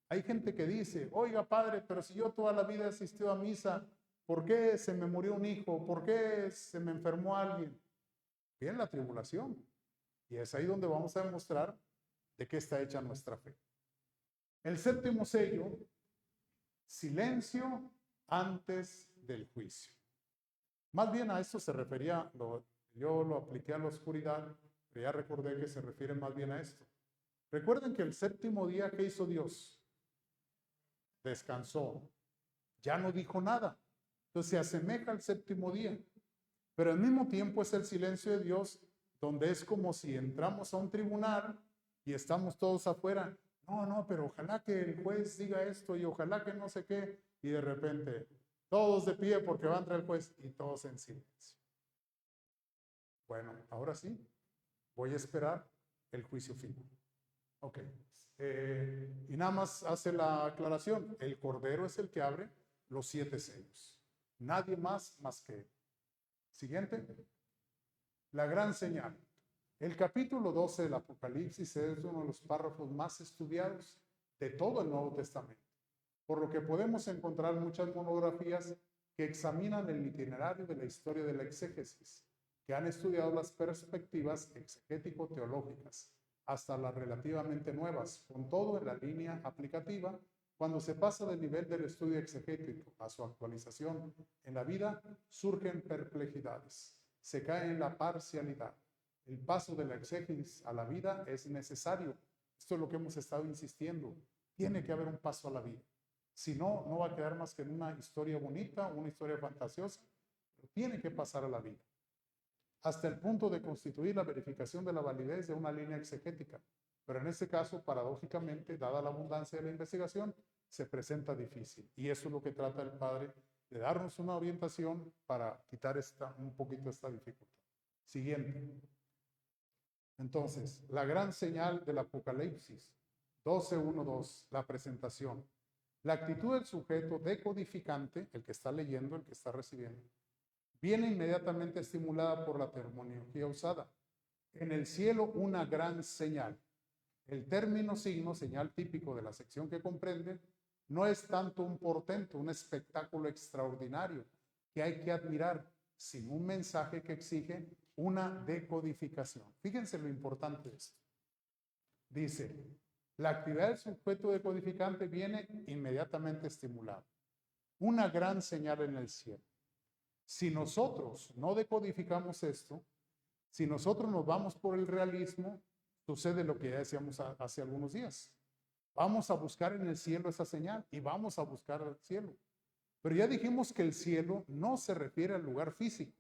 Hay gente que dice, oiga padre, pero si yo toda la vida he asistido a misa, ¿por qué se me murió un hijo? ¿Por qué se me enfermó alguien? Viene la tribulación. Y es ahí donde vamos a demostrar de qué está hecha nuestra fe. El séptimo sello, silencio antes del juicio. Más bien a esto se refería, yo lo apliqué a la oscuridad, pero ya recordé que se refiere más bien a esto. Recuerden que el séptimo día, ¿qué hizo Dios? Descansó. Ya no dijo nada. Entonces se asemeja al séptimo día. Pero al mismo tiempo es el silencio de Dios, donde es como si entramos a un tribunal y estamos todos afuera. no, pero ojalá que el juez diga esto y ojalá que no sé qué. Y de repente, todos de pie porque va a entrar el juez y todos en silencio. Bueno, ahora sí, voy a esperar el juicio final. Ok. Y nada más hace la aclaración. El Cordero es el que abre los 7 sellos. Nadie más que él. Siguiente. La gran señal. El capítulo 12 del Apocalipsis es uno de los párrafos más estudiados de todo el Nuevo Testamento, por lo que podemos encontrar muchas monografías que examinan el itinerario de la historia de la exégesis, que han estudiado las perspectivas exegético-teológicas, hasta las relativamente nuevas, con todo en la línea aplicativa. Cuando se pasa del nivel del estudio exegético a su actualización en la vida, surgen perplejidades, se cae en la parcialidad. El paso de la exégesis a la vida es necesario. Esto es lo que hemos estado insistiendo. Tiene que haber un paso a la vida. Si no, no va a quedar más que en una historia bonita, una historia fantasiosa. Pero tiene que pasar a la vida, hasta el punto de constituir la verificación de la validez de una línea exegética. Pero en este caso, paradójicamente, dada la abundancia de la investigación, se presenta difícil. Y eso es lo que trata el Padre, de darnos una orientación para quitar un poquito esta dificultad. Siguiente. Entonces, la gran señal del Apocalipsis, 12.1.2, la presentación. La actitud del sujeto decodificante, el que está leyendo, el que está recibiendo, viene inmediatamente estimulada por la terminología usada. En el cielo, una gran señal. El término signo, señal típico de la sección que comprende, no es tanto un portento, un espectáculo extraordinario que hay que admirar, sino un mensaje que exige una decodificación. Fíjense lo importante de esto. Dice, la actividad del sujeto decodificante viene inmediatamente estimulada. Una gran señal en el cielo. Si nosotros no decodificamos esto, si nosotros nos vamos por el realismo, sucede lo que ya decíamos hace algunos días. Vamos a buscar en el cielo esa señal y vamos a buscar al cielo. Pero ya dijimos que el cielo no se refiere al lugar físico,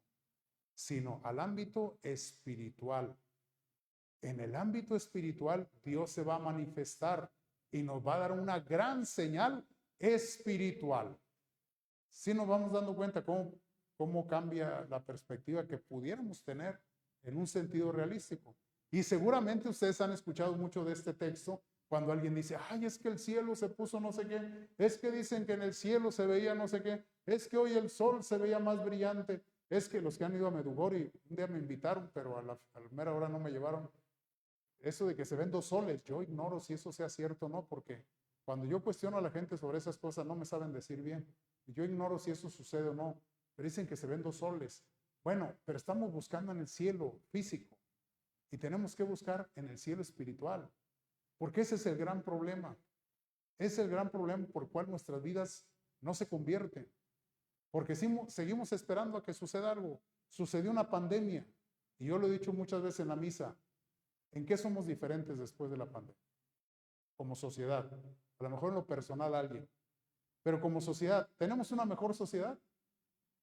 sino al ámbito espiritual. En el ámbito espiritual, Dios se va a manifestar y nos va a dar una gran señal espiritual. Si nos vamos dando cuenta cómo cambia la perspectiva que pudiéramos tener en un sentido realístico. Y seguramente ustedes han escuchado mucho de este texto cuando alguien dice, ay, es que el cielo se puso no sé qué, es que dicen que en el cielo se veía no sé qué, es que hoy el sol se veía más brillante, es que los que han ido a Medjugorje un día me invitaron, pero a la mera hora no me llevaron. Eso de que se ven 2 soles, yo ignoro si eso sea cierto o no, porque cuando yo cuestiono a la gente sobre esas cosas no me saben decir bien. Yo ignoro si eso sucede o no, pero dicen que se ven 2 soles. Bueno, pero estamos buscando en el cielo físico y tenemos que buscar en el cielo espiritual, porque ese es el gran problema. Es el gran problema por el cual nuestras vidas no se convierten, porque seguimos esperando a que suceda algo. Sucedió una pandemia y yo lo he dicho muchas veces en la misa. ¿En qué somos diferentes después de la pandemia? Como sociedad, a lo mejor en lo personal alguien, pero como sociedad, ¿tenemos una mejor sociedad?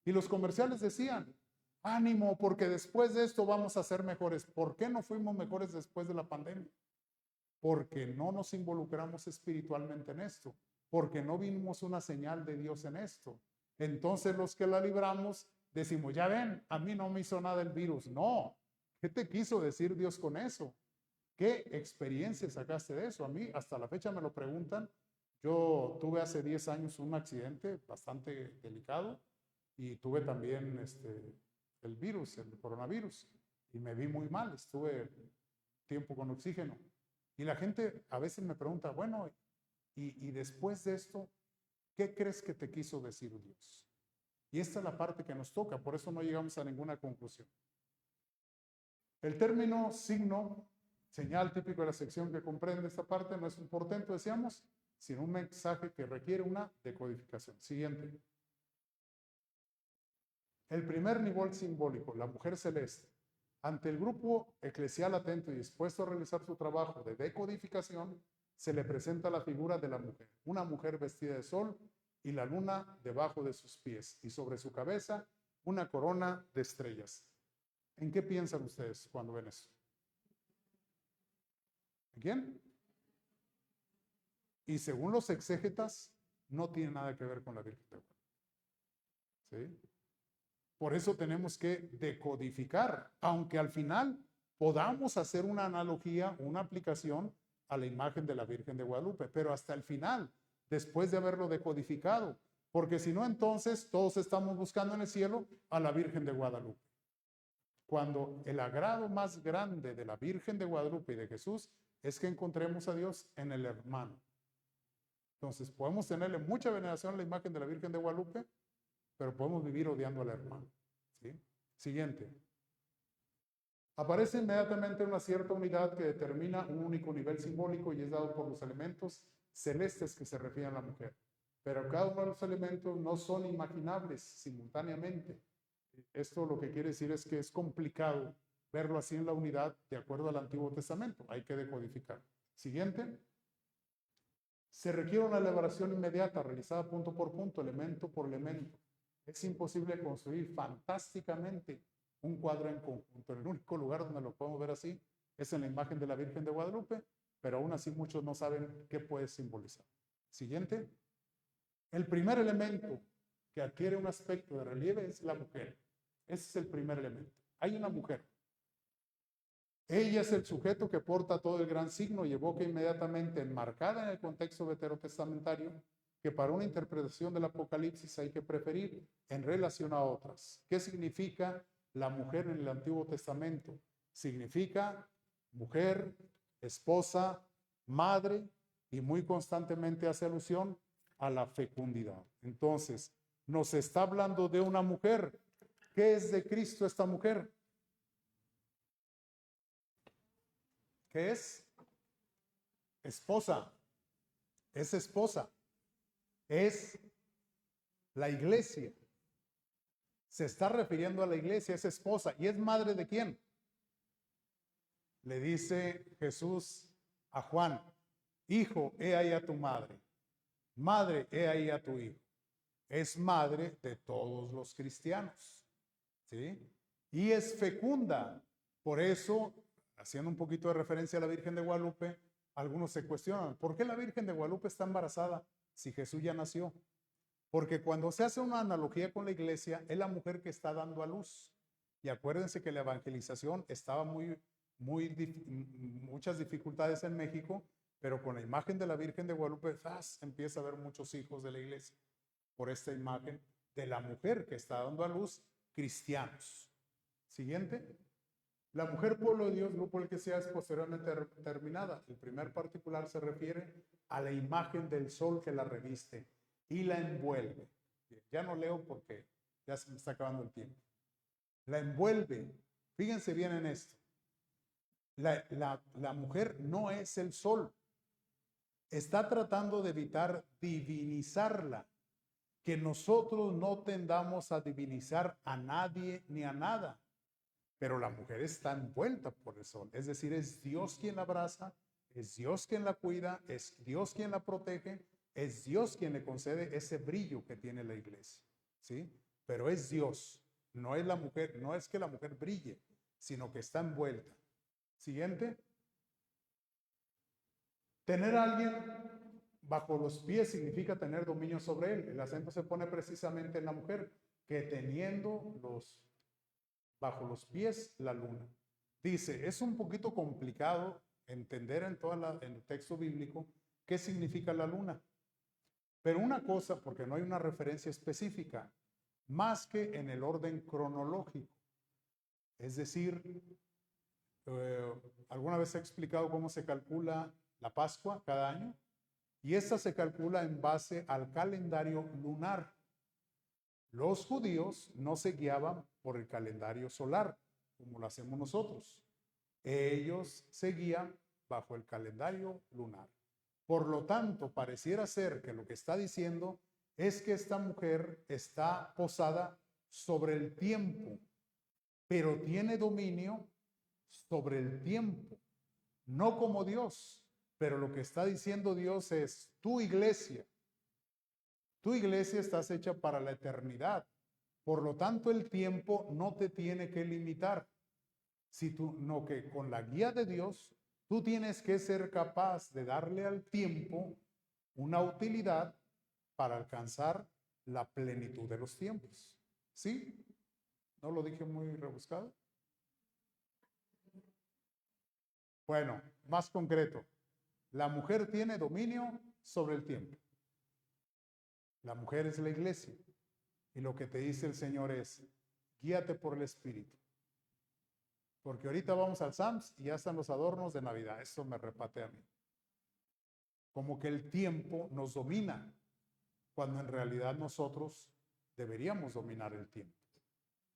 Y los comerciales decían, ánimo, porque después de esto vamos a ser mejores. ¿Por qué no fuimos mejores después de la pandemia? Porque no nos involucramos espiritualmente en esto, porque no vimos una señal de Dios en esto. Entonces los que la libramos decimos, ya ven, a mí no me hizo nada el virus. No, ¿qué te quiso decir Dios con eso? ¿Qué experiencia sacaste de eso? A mí hasta la fecha me lo preguntan. Yo tuve hace 10 años un accidente bastante delicado y tuve también el virus, el coronavirus, y me vi muy mal, estuve tiempo con oxígeno. Y la gente a veces me pregunta, bueno, y después de esto, ¿qué crees que te quiso decir Dios? Y esta es la parte que nos toca, por eso no llegamos a ninguna conclusión. El término signo, señal típico de la sección que comprende esta parte, no es un portento, decíamos, sino un mensaje que requiere una decodificación. Siguiente. El primer nivel simbólico, la mujer celeste. Ante el grupo eclesial atento y dispuesto a realizar su trabajo de decodificación, se le presenta la figura de la mujer, una mujer vestida de sol y la luna debajo de sus pies, y sobre su cabeza una corona de estrellas. ¿En qué piensan ustedes cuando ven eso? ¿En quién? Y según los exégetas, no tiene nada que ver con la Virgen de Guadalupe. ¿Sí? Por eso tenemos que decodificar, aunque al final podamos hacer una analogía, una aplicación a la imagen de la Virgen de Guadalupe, pero hasta el final, después de haberlo decodificado, porque si no, entonces todos estamos buscando en el cielo a la Virgen de Guadalupe. Cuando el agrado más grande de la Virgen de Guadalupe y de Jesús es que encontremos a Dios en el hermano. Entonces, podemos tenerle mucha veneración a la imagen de la Virgen de Guadalupe, pero podemos vivir odiando al hermano. ¿Sí? Siguiente. Aparece inmediatamente una cierta unidad que determina un único nivel simbólico y es dado por los elementos celestes que se refieren a la mujer. Pero cada uno de los elementos no son imaginables simultáneamente. Esto lo que quiere decir es que es complicado verlo así en la unidad de acuerdo al Antiguo Testamento. Hay que decodificar. Siguiente. Se requiere una elaboración inmediata, realizada punto por punto, elemento por elemento. Es imposible construir fantásticamente un cuadro en conjunto. El único lugar donde lo podemos ver así es en la imagen de la Virgen de Guadalupe, pero aún así muchos no saben qué puede simbolizar. Siguiente. El primer elemento que adquiere un aspecto de relieve es la mujer. Ese es el primer elemento. Hay una mujer. Ella es el sujeto que porta todo el gran signo y evoca inmediatamente, enmarcada en el contexto veterotestamentario, que para una interpretación del Apocalipsis hay que preferir en relación a otras. ¿Qué significa la mujer en el Antiguo Testamento? Significa mujer, esposa, madre y muy constantemente hace alusión a la fecundidad. Entonces, nos está hablando de una mujer. ¿Qué es de Cristo esta mujer? ¿Qué es? Esposa. Es esposa. Es la iglesia. Se está refiriendo a la iglesia, es esposa. ¿Y es madre de quién? Le dice Jesús a Juan: hijo, he ahí a tu madre. Madre, he ahí a tu hijo. Es madre de todos los cristianos. ¿Sí? Y es fecunda. Por eso, haciendo un poquito de referencia a la Virgen de Guadalupe, algunos se cuestionan, ¿por qué la Virgen de Guadalupe está embarazada si Jesús ya nació? Porque cuando se hace una analogía con la iglesia, es la mujer que está dando a luz. Y acuérdense que la evangelización estaba muchas dificultades en México, pero con la imagen de la Virgen de Guadalupe, empieza a haber muchos hijos de la iglesia por esta imagen de la mujer que está dando a luz cristianos. Siguiente. La mujer pueblo de Dios, grupo el que sea, es posteriormente terminada. El primer particular se refiere a la imagen del sol que la reviste y la envuelve. Bien, ya no leo porque ya se me está acabando el tiempo. La envuelve. Fíjense bien en esto. La mujer no es el sol. Está tratando de evitar divinizarla. Que nosotros no tendamos a divinizar a nadie ni a nada. Pero la mujer está envuelta por el sol. Es decir, es Dios quien la abraza, es Dios quien la cuida, es Dios quien la protege, es Dios quien le concede ese brillo que tiene la iglesia. ¿Sí? Pero es Dios, no es la mujer, no es que la mujer brille, sino que está envuelta. Siguiente. Tener a alguien bajo los pies significa tener dominio sobre él. El acento se pone precisamente en la mujer, que teniendo bajo los pies la luna. Dice, es un poquito complicado entender en el texto bíblico qué significa la luna. Pero una cosa, porque no hay una referencia específica, más que en el orden cronológico. Es decir, alguna vez he explicado cómo se calcula la Pascua cada año, y esta se calcula en base al calendario lunar. Los judíos no se guiaban por el calendario solar, como lo hacemos nosotros. Ellos se guían bajo el calendario lunar. Por lo tanto, pareciera ser que lo que está diciendo es que esta mujer está posada sobre el tiempo, pero tiene dominio sobre el tiempo, no como Dios. Pero lo que está diciendo Dios es, tu iglesia estás hecha para la eternidad. Por lo tanto, el tiempo no te tiene que limitar. No que con la guía de Dios, tú tienes que ser capaz de darle al tiempo una utilidad para alcanzar la plenitud de los tiempos. ¿Sí? ¿No lo dije muy rebuscado? Bueno, más concreto. La mujer tiene dominio sobre el tiempo. La mujer es la iglesia. Y lo que te dice el Señor es, guíate por el Espíritu. Porque ahorita vamos al Sams y ya están los adornos de Navidad. Eso me repate a mí. Como que el tiempo nos domina, cuando en realidad nosotros deberíamos dominar el tiempo.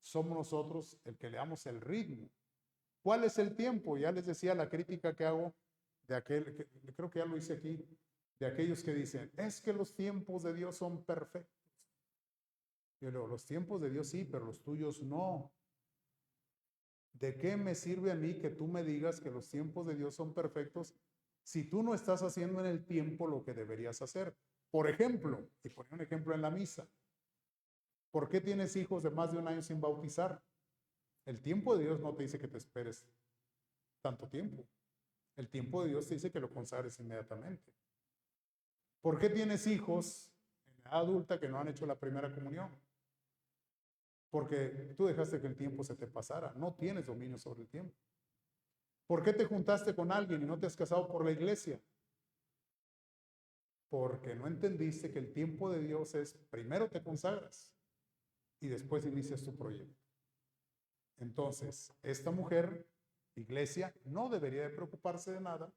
Somos nosotros el que le damos el ritmo. ¿Cuál es el tiempo? Ya les decía la crítica que hago de aquel, creo que ya lo hice aquí, de aquellos que dicen, es que los tiempos de Dios son perfectos. Yo digo, los tiempos de Dios sí, pero los tuyos no. ¿De qué me sirve a mí que tú me digas que los tiempos de Dios son perfectos si tú no estás haciendo en el tiempo lo que deberías hacer? Por ejemplo, y ponía un ejemplo en la misa, ¿por qué tienes hijos de más de un año sin bautizar? El tiempo de Dios no te dice que te esperes tanto tiempo. El tiempo de Dios te dice que lo consagres inmediatamente. ¿Por qué tienes hijos en edad adulta que no han hecho la primera comunión? Porque tú dejaste que el tiempo se te pasara. No tienes dominio sobre el tiempo. ¿Por qué te juntaste con alguien y no te has casado por la iglesia? Porque no entendiste que el tiempo de Dios es, primero te consagras y después inicias tu proyecto. Entonces, esta mujer, iglesia, no debería de preocuparse de nada,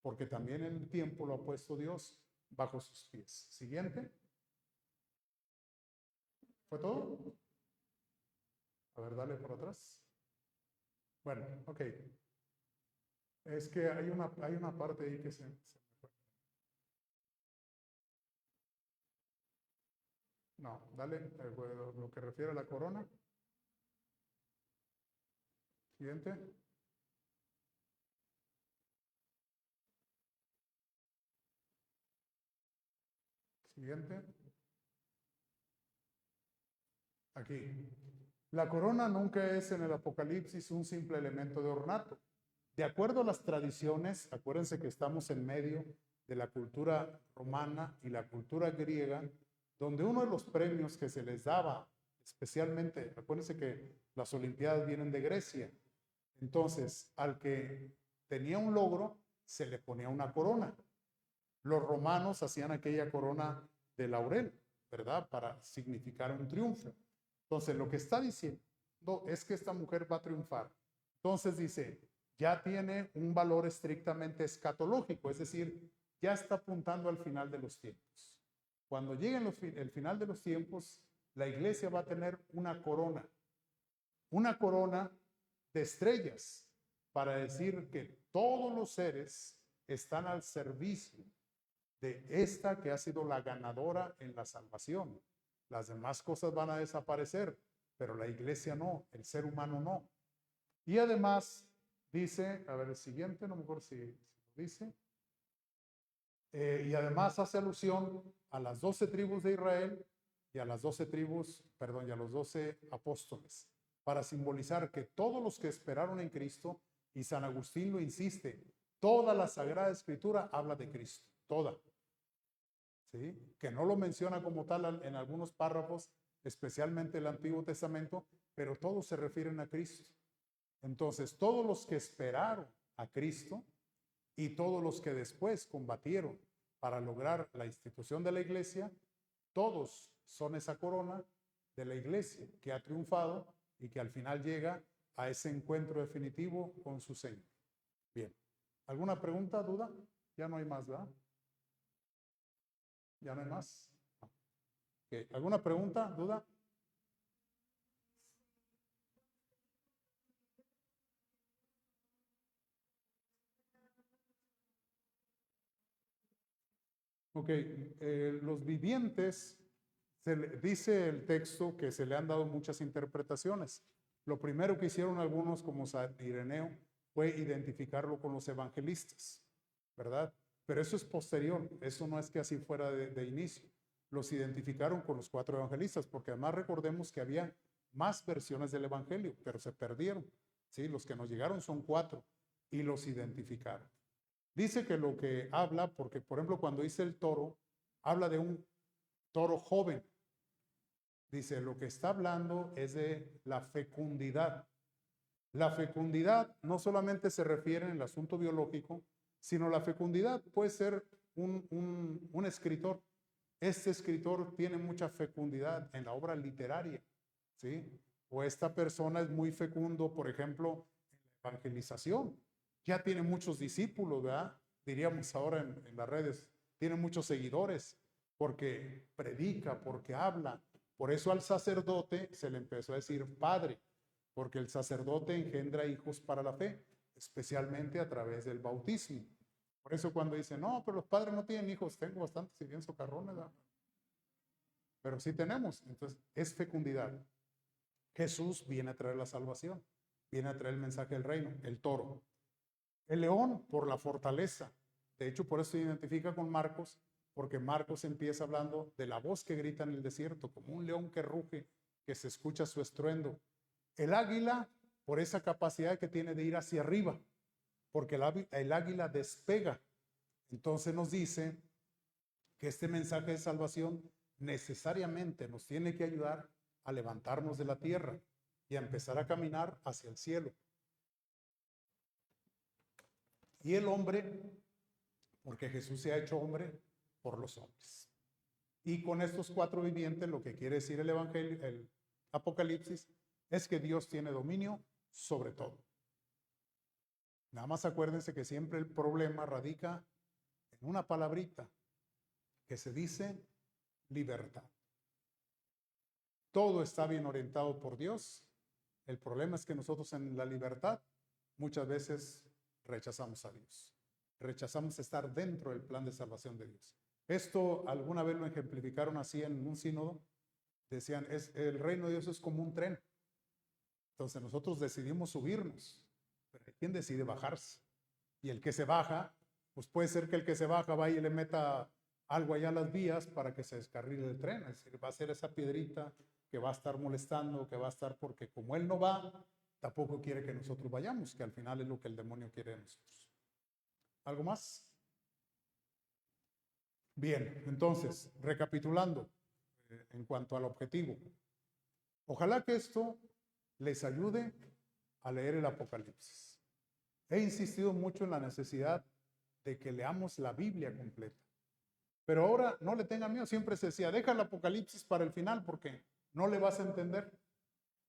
porque también el tiempo lo ha puesto Dios bajo sus pies. Siguiente. ¿Fue todo? A ver, dale por atrás. Bueno, ok. Es que hay una parte ahí que se me fue. No, dale, lo que refiere a la corona. Siguiente. Siguiente. Aquí. La corona nunca es en el Apocalipsis un simple elemento de ornato. De acuerdo a las tradiciones, acuérdense que estamos en medio de la cultura romana y la cultura griega, donde uno de los premios que se les daba, especialmente, acuérdense que las Olimpiadas vienen de Grecia, entonces al que tenía un logro se le ponía una corona. Los romanos hacían aquella corona de laurel, ¿verdad? Para significar un triunfo. Entonces, lo que está diciendo es que esta mujer va a triunfar. Entonces dice, ya tiene un valor estrictamente escatológico, es decir, ya está apuntando al final de los tiempos. Cuando llegue el final de los tiempos, la iglesia va a tener una corona de estrellas, para decir que todos los seres están al servicio de esta que ha sido la ganadora en la salvación. Las demás cosas van a desaparecer, pero la iglesia no, el ser humano no. Y además dice, a ver el siguiente, no me acuerdo si lo dice, y además hace alusión a las 12 tribus de Israel y a las 12 tribus, perdón, y a los 12 apóstoles, para simbolizar que todos los que esperaron en Cristo, y San Agustín lo insiste, toda la Sagrada Escritura habla de Cristo, toda. ¿Sí? Que no lo menciona como tal en algunos párrafos, especialmente el Antiguo Testamento, pero todos se refieren a Cristo. Entonces, todos los que esperaron a Cristo y todos los que después combatieron para lograr la institución de la iglesia, todos son esa corona de la iglesia que ha triunfado y que al final llega a ese encuentro definitivo con su Señor. Bien. ¿Alguna pregunta, duda? Ya no hay más, ¿verdad? ¿Ya no hay más? Okay. ¿Alguna pregunta, duda? Ok, los vivientes, dice el texto que se le han dado muchas interpretaciones. Lo primero que hicieron algunos, como San Ireneo, fue identificarlo con los evangelistas, ¿verdad? Pero eso es posterior, eso no es que así fuera de inicio. Los identificaron con los 4 evangelistas, porque además recordemos que había más versiones del evangelio, pero se perdieron. ¿Sí? Los que nos llegaron son 4 y los identificaron. Dice que lo que habla, porque por ejemplo cuando dice el toro, habla de un toro joven. Dice, lo que está hablando es de la fecundidad. La fecundidad no solamente se refiere en el asunto biológico, sino la fecundidad puede ser un escritor. Este escritor tiene mucha fecundidad en la obra literaria, ¿sí? O esta persona es muy fecundo, por ejemplo, en la evangelización. Ya tiene muchos discípulos, ¿verdad? Diríamos ahora en las redes, tiene muchos seguidores porque predica, porque habla. Por eso al sacerdote se le empezó a decir padre, porque el sacerdote engendra hijos para la fe, especialmente a través del bautismo. Por eso cuando dicen, no, pero los padres no tienen hijos, tengo bastantes y bien socarrones, ¿verdad? Pero sí tenemos. Entonces, es fecundidad. Jesús viene a traer la salvación, viene a traer el mensaje del reino, el toro. El león por la fortaleza. De hecho, por eso se identifica con Marcos, porque Marcos empieza hablando de la voz que grita en el desierto, como un león que ruge, que se escucha su estruendo. El águila, por esa capacidad que tiene de ir hacia arriba, porque el águila despega. Entonces nos dice que este mensaje de salvación necesariamente nos tiene que ayudar a levantarnos de la tierra y a empezar a caminar hacia el cielo. Y el hombre, porque Jesús se ha hecho hombre por los hombres. Y con estos cuatro vivientes, lo que quiere decir el Evangelio, el Apocalipsis, es que Dios tiene dominio sobre todo. Nada más acuérdense que siempre el problema radica en una palabrita que se dice libertad. Todo está bien orientado por Dios. El problema es que nosotros en la libertad muchas veces rechazamos a Dios. Rechazamos estar dentro del plan de salvación de Dios. Esto alguna vez lo ejemplificaron así en un sínodo. Decían, el reino de Dios es como un tren. Entonces nosotros decidimos subirnos, pero ¿quién decide bajarse? Y el que se baja, pues puede ser que el que se baja vaya y le meta algo allá a las vías para que se descarrile el tren. Es decir, va a ser esa piedrita que va a estar molestando, que va a estar porque como él no va, tampoco quiere que nosotros vayamos, que al final es lo que el demonio quiere de nosotros. ¿Algo más? Bien, entonces, recapitulando en cuanto al objetivo. Ojalá que esto les ayude a leer el Apocalipsis. He insistido mucho en la necesidad de que leamos la Biblia completa. Pero ahora no le tengan miedo, siempre se decía, deja el Apocalipsis para el final porque no le vas a entender.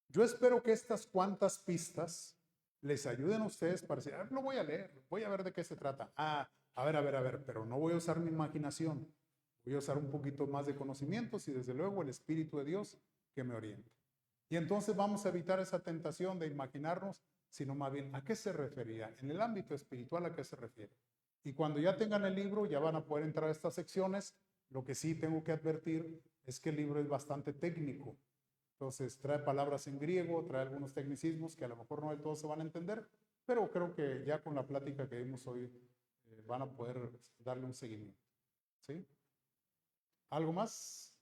Yo espero que estas cuantas pistas les ayuden a ustedes para decir, lo voy a leer, voy a ver de qué se trata. A ver, pero no voy a usar mi imaginación, voy a usar un poquito más de conocimientos y desde luego el Espíritu de Dios que me oriente. Y entonces vamos a evitar esa tentación de imaginarnos, sino más bien, ¿a qué se refería? En el ámbito espiritual, ¿a qué se refiere? Y cuando ya tengan el libro, ya van a poder entrar a estas secciones. Lo que sí tengo que advertir es que el libro es bastante técnico. Entonces, trae palabras en griego, trae algunos tecnicismos que a lo mejor no de todos se van a entender, pero creo que ya con la plática que vimos hoy van a poder darle un seguimiento. ¿Sí? ¿Algo más?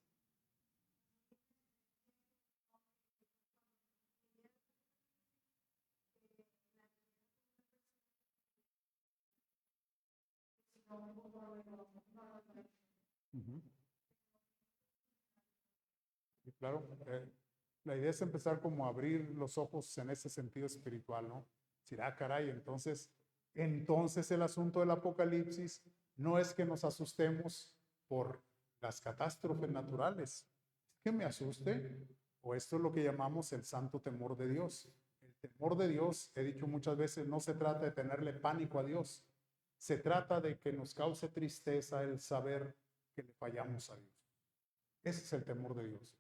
Uh-huh. Y claro, la idea es empezar como a abrir los ojos en ese sentido espiritual, ¿no? Decir, caray, entonces el asunto del Apocalipsis no es que nos asustemos por las catástrofes naturales, es que me asuste, o esto es lo que llamamos el santo temor de Dios. El temor de Dios, he dicho muchas veces, no se trata de tenerle pánico a Dios, se trata de que nos cause tristeza el saber que le fallamos a Dios. Ese es el temor de Dios.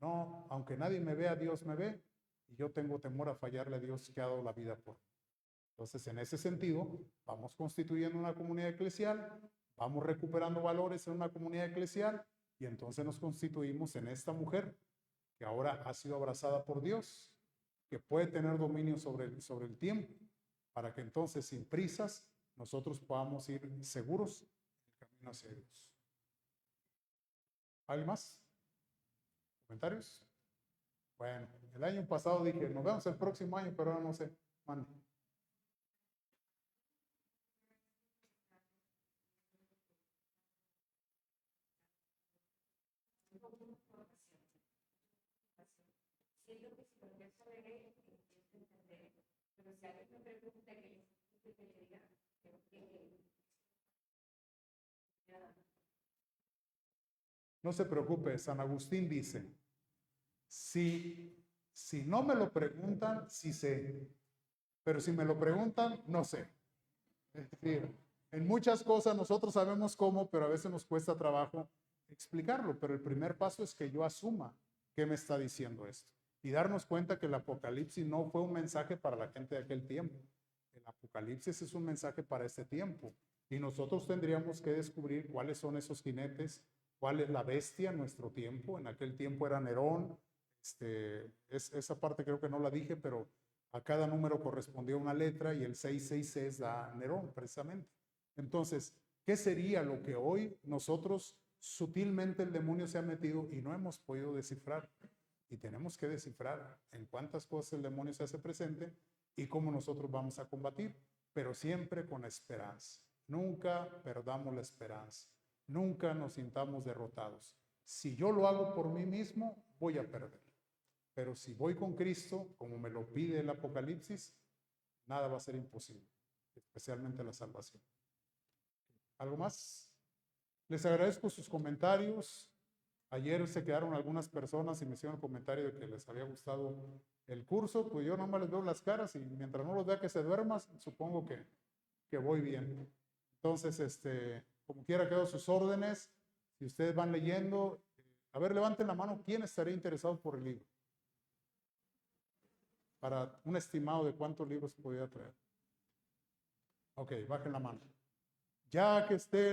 No, aunque nadie me vea, Dios me ve, y yo tengo temor a fallarle a Dios que ha dado la vida por mí. Entonces, en ese sentido, vamos constituyendo una comunidad eclesial, vamos recuperando valores en una comunidad eclesial, y entonces nos constituimos en esta mujer que ahora ha sido abrazada por Dios, que puede tener dominio sobre el tiempo, para que entonces, sin prisas, nosotros podamos ir seguros en el camino hacia Dios. ¿Alguien más? ¿Comentarios? Bueno, el año pasado dije, nos vemos el próximo año, pero ahora no sé. Mande. No se preocupe, San Agustín dice, si no me lo preguntan, sí sé, pero si me lo preguntan, no sé. Es decir, en muchas cosas nosotros sabemos cómo, pero a veces nos cuesta trabajo explicarlo, pero el primer paso es que yo asuma qué me está diciendo esto y darnos cuenta que el Apocalipsis no fue un mensaje para la gente de aquel tiempo. El Apocalipsis es un mensaje para este tiempo y nosotros tendríamos que descubrir cuáles son esos jinetes, cuál es la bestia en nuestro tiempo. En aquel tiempo era Nerón. Esa parte creo que no la dije, pero a cada número correspondía una letra y el 666 da Nerón, precisamente. Entonces, ¿qué sería lo que hoy nosotros sutilmente el demonio se ha metido y no hemos podido descifrar? Y tenemos que descifrar en cuántas cosas el demonio se hace presente y cómo nosotros vamos a combatir, pero siempre con esperanza. Nunca perdamos la esperanza. Nunca nos sintamos derrotados. Si yo lo hago por mí mismo, voy a perder. Pero si voy con Cristo, como me lo pide el Apocalipsis, nada va a ser imposible, especialmente la salvación. ¿Algo más? Les agradezco sus comentarios. Ayer se quedaron algunas personas y me hicieron el comentario de que les había gustado el curso. Pues yo nomás les veo las caras y mientras no los vea que se duerman, supongo que voy bien. Entonces, como quiera quedo sus órdenes. Si ustedes van leyendo, a ver, levanten la mano. ¿Quién estaría interesado por el libro? Para un estimado de cuántos libros podía traer. Ok, bajen la mano. Ya que esté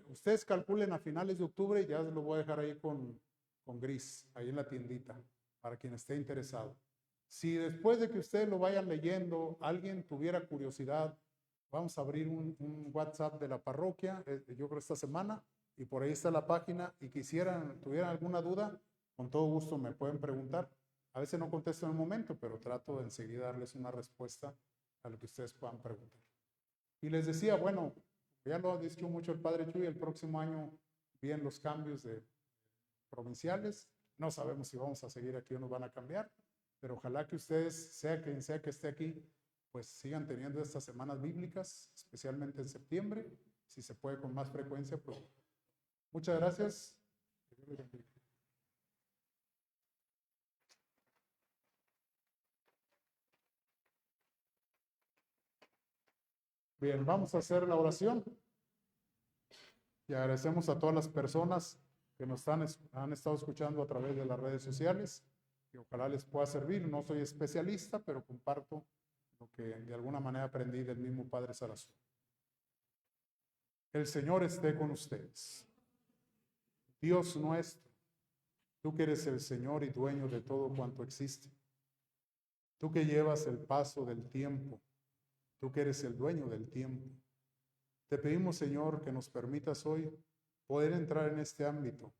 ustedes calculen a finales de octubre, ya lo voy a dejar ahí con gris, ahí en la tiendita, para quien esté interesado. Si después de que ustedes lo vayan leyendo, alguien tuviera curiosidad, vamos a abrir un WhatsApp de la parroquia, yo creo esta semana, y por ahí está la página, y tuvieran alguna duda, con todo gusto me pueden preguntar. A veces no contesto en el momento, pero trato de enseguida darles una respuesta a lo que ustedes puedan preguntar. Y les decía, bueno, ya lo ha dicho mucho el Padre Chuy, el próximo año vienen los cambios provinciales. No sabemos si vamos a seguir aquí o nos van a cambiar, pero ojalá que ustedes, sea quien sea que esté aquí, pues sigan teniendo estas semanas bíblicas, especialmente en septiembre, si se puede con más frecuencia. Pues muchas gracias. Bien, vamos a hacer la oración. Y agradecemos a todas las personas que nos han estado escuchando a través de las redes sociales, y ojalá les pueda servir. No soy especialista, pero comparto lo que de alguna manera aprendí del mismo Padre Sarasú. El Señor esté con ustedes. Dios nuestro, tú que eres el Señor y dueño de todo cuanto existe, tú que llevas el paso del tiempo, tú que eres el dueño del tiempo, te pedimos, Señor, que nos permitas hoy poder entrar en este ámbito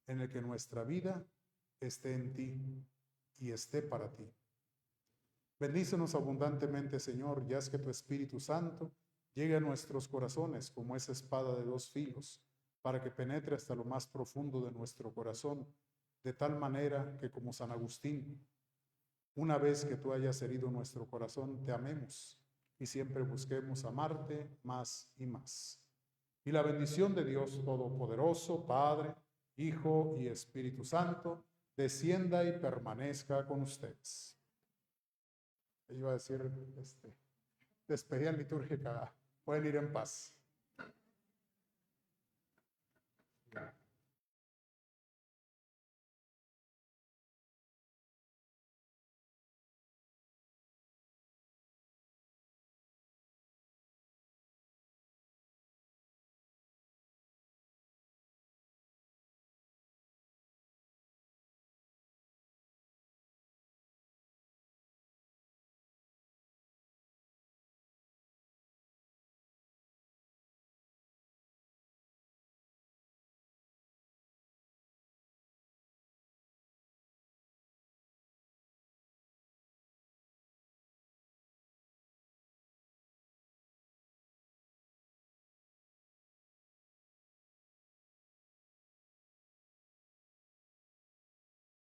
en el que nuestra vida esté en ti y esté para ti. Bendícenos abundantemente, Señor, y haz que tu Espíritu Santo llegue a nuestros corazones como esa espada de dos filos, para que penetre hasta lo más profundo de nuestro corazón, de tal manera que, como San Agustín, una vez que tú hayas herido nuestro corazón, te amemos y siempre busquemos amarte más y más. Y la bendición de Dios Todopoderoso, Padre, Hijo y Espíritu Santo, descienda y permanezca con ustedes. Iba a decir, despedida litúrgica, pueden ir en paz.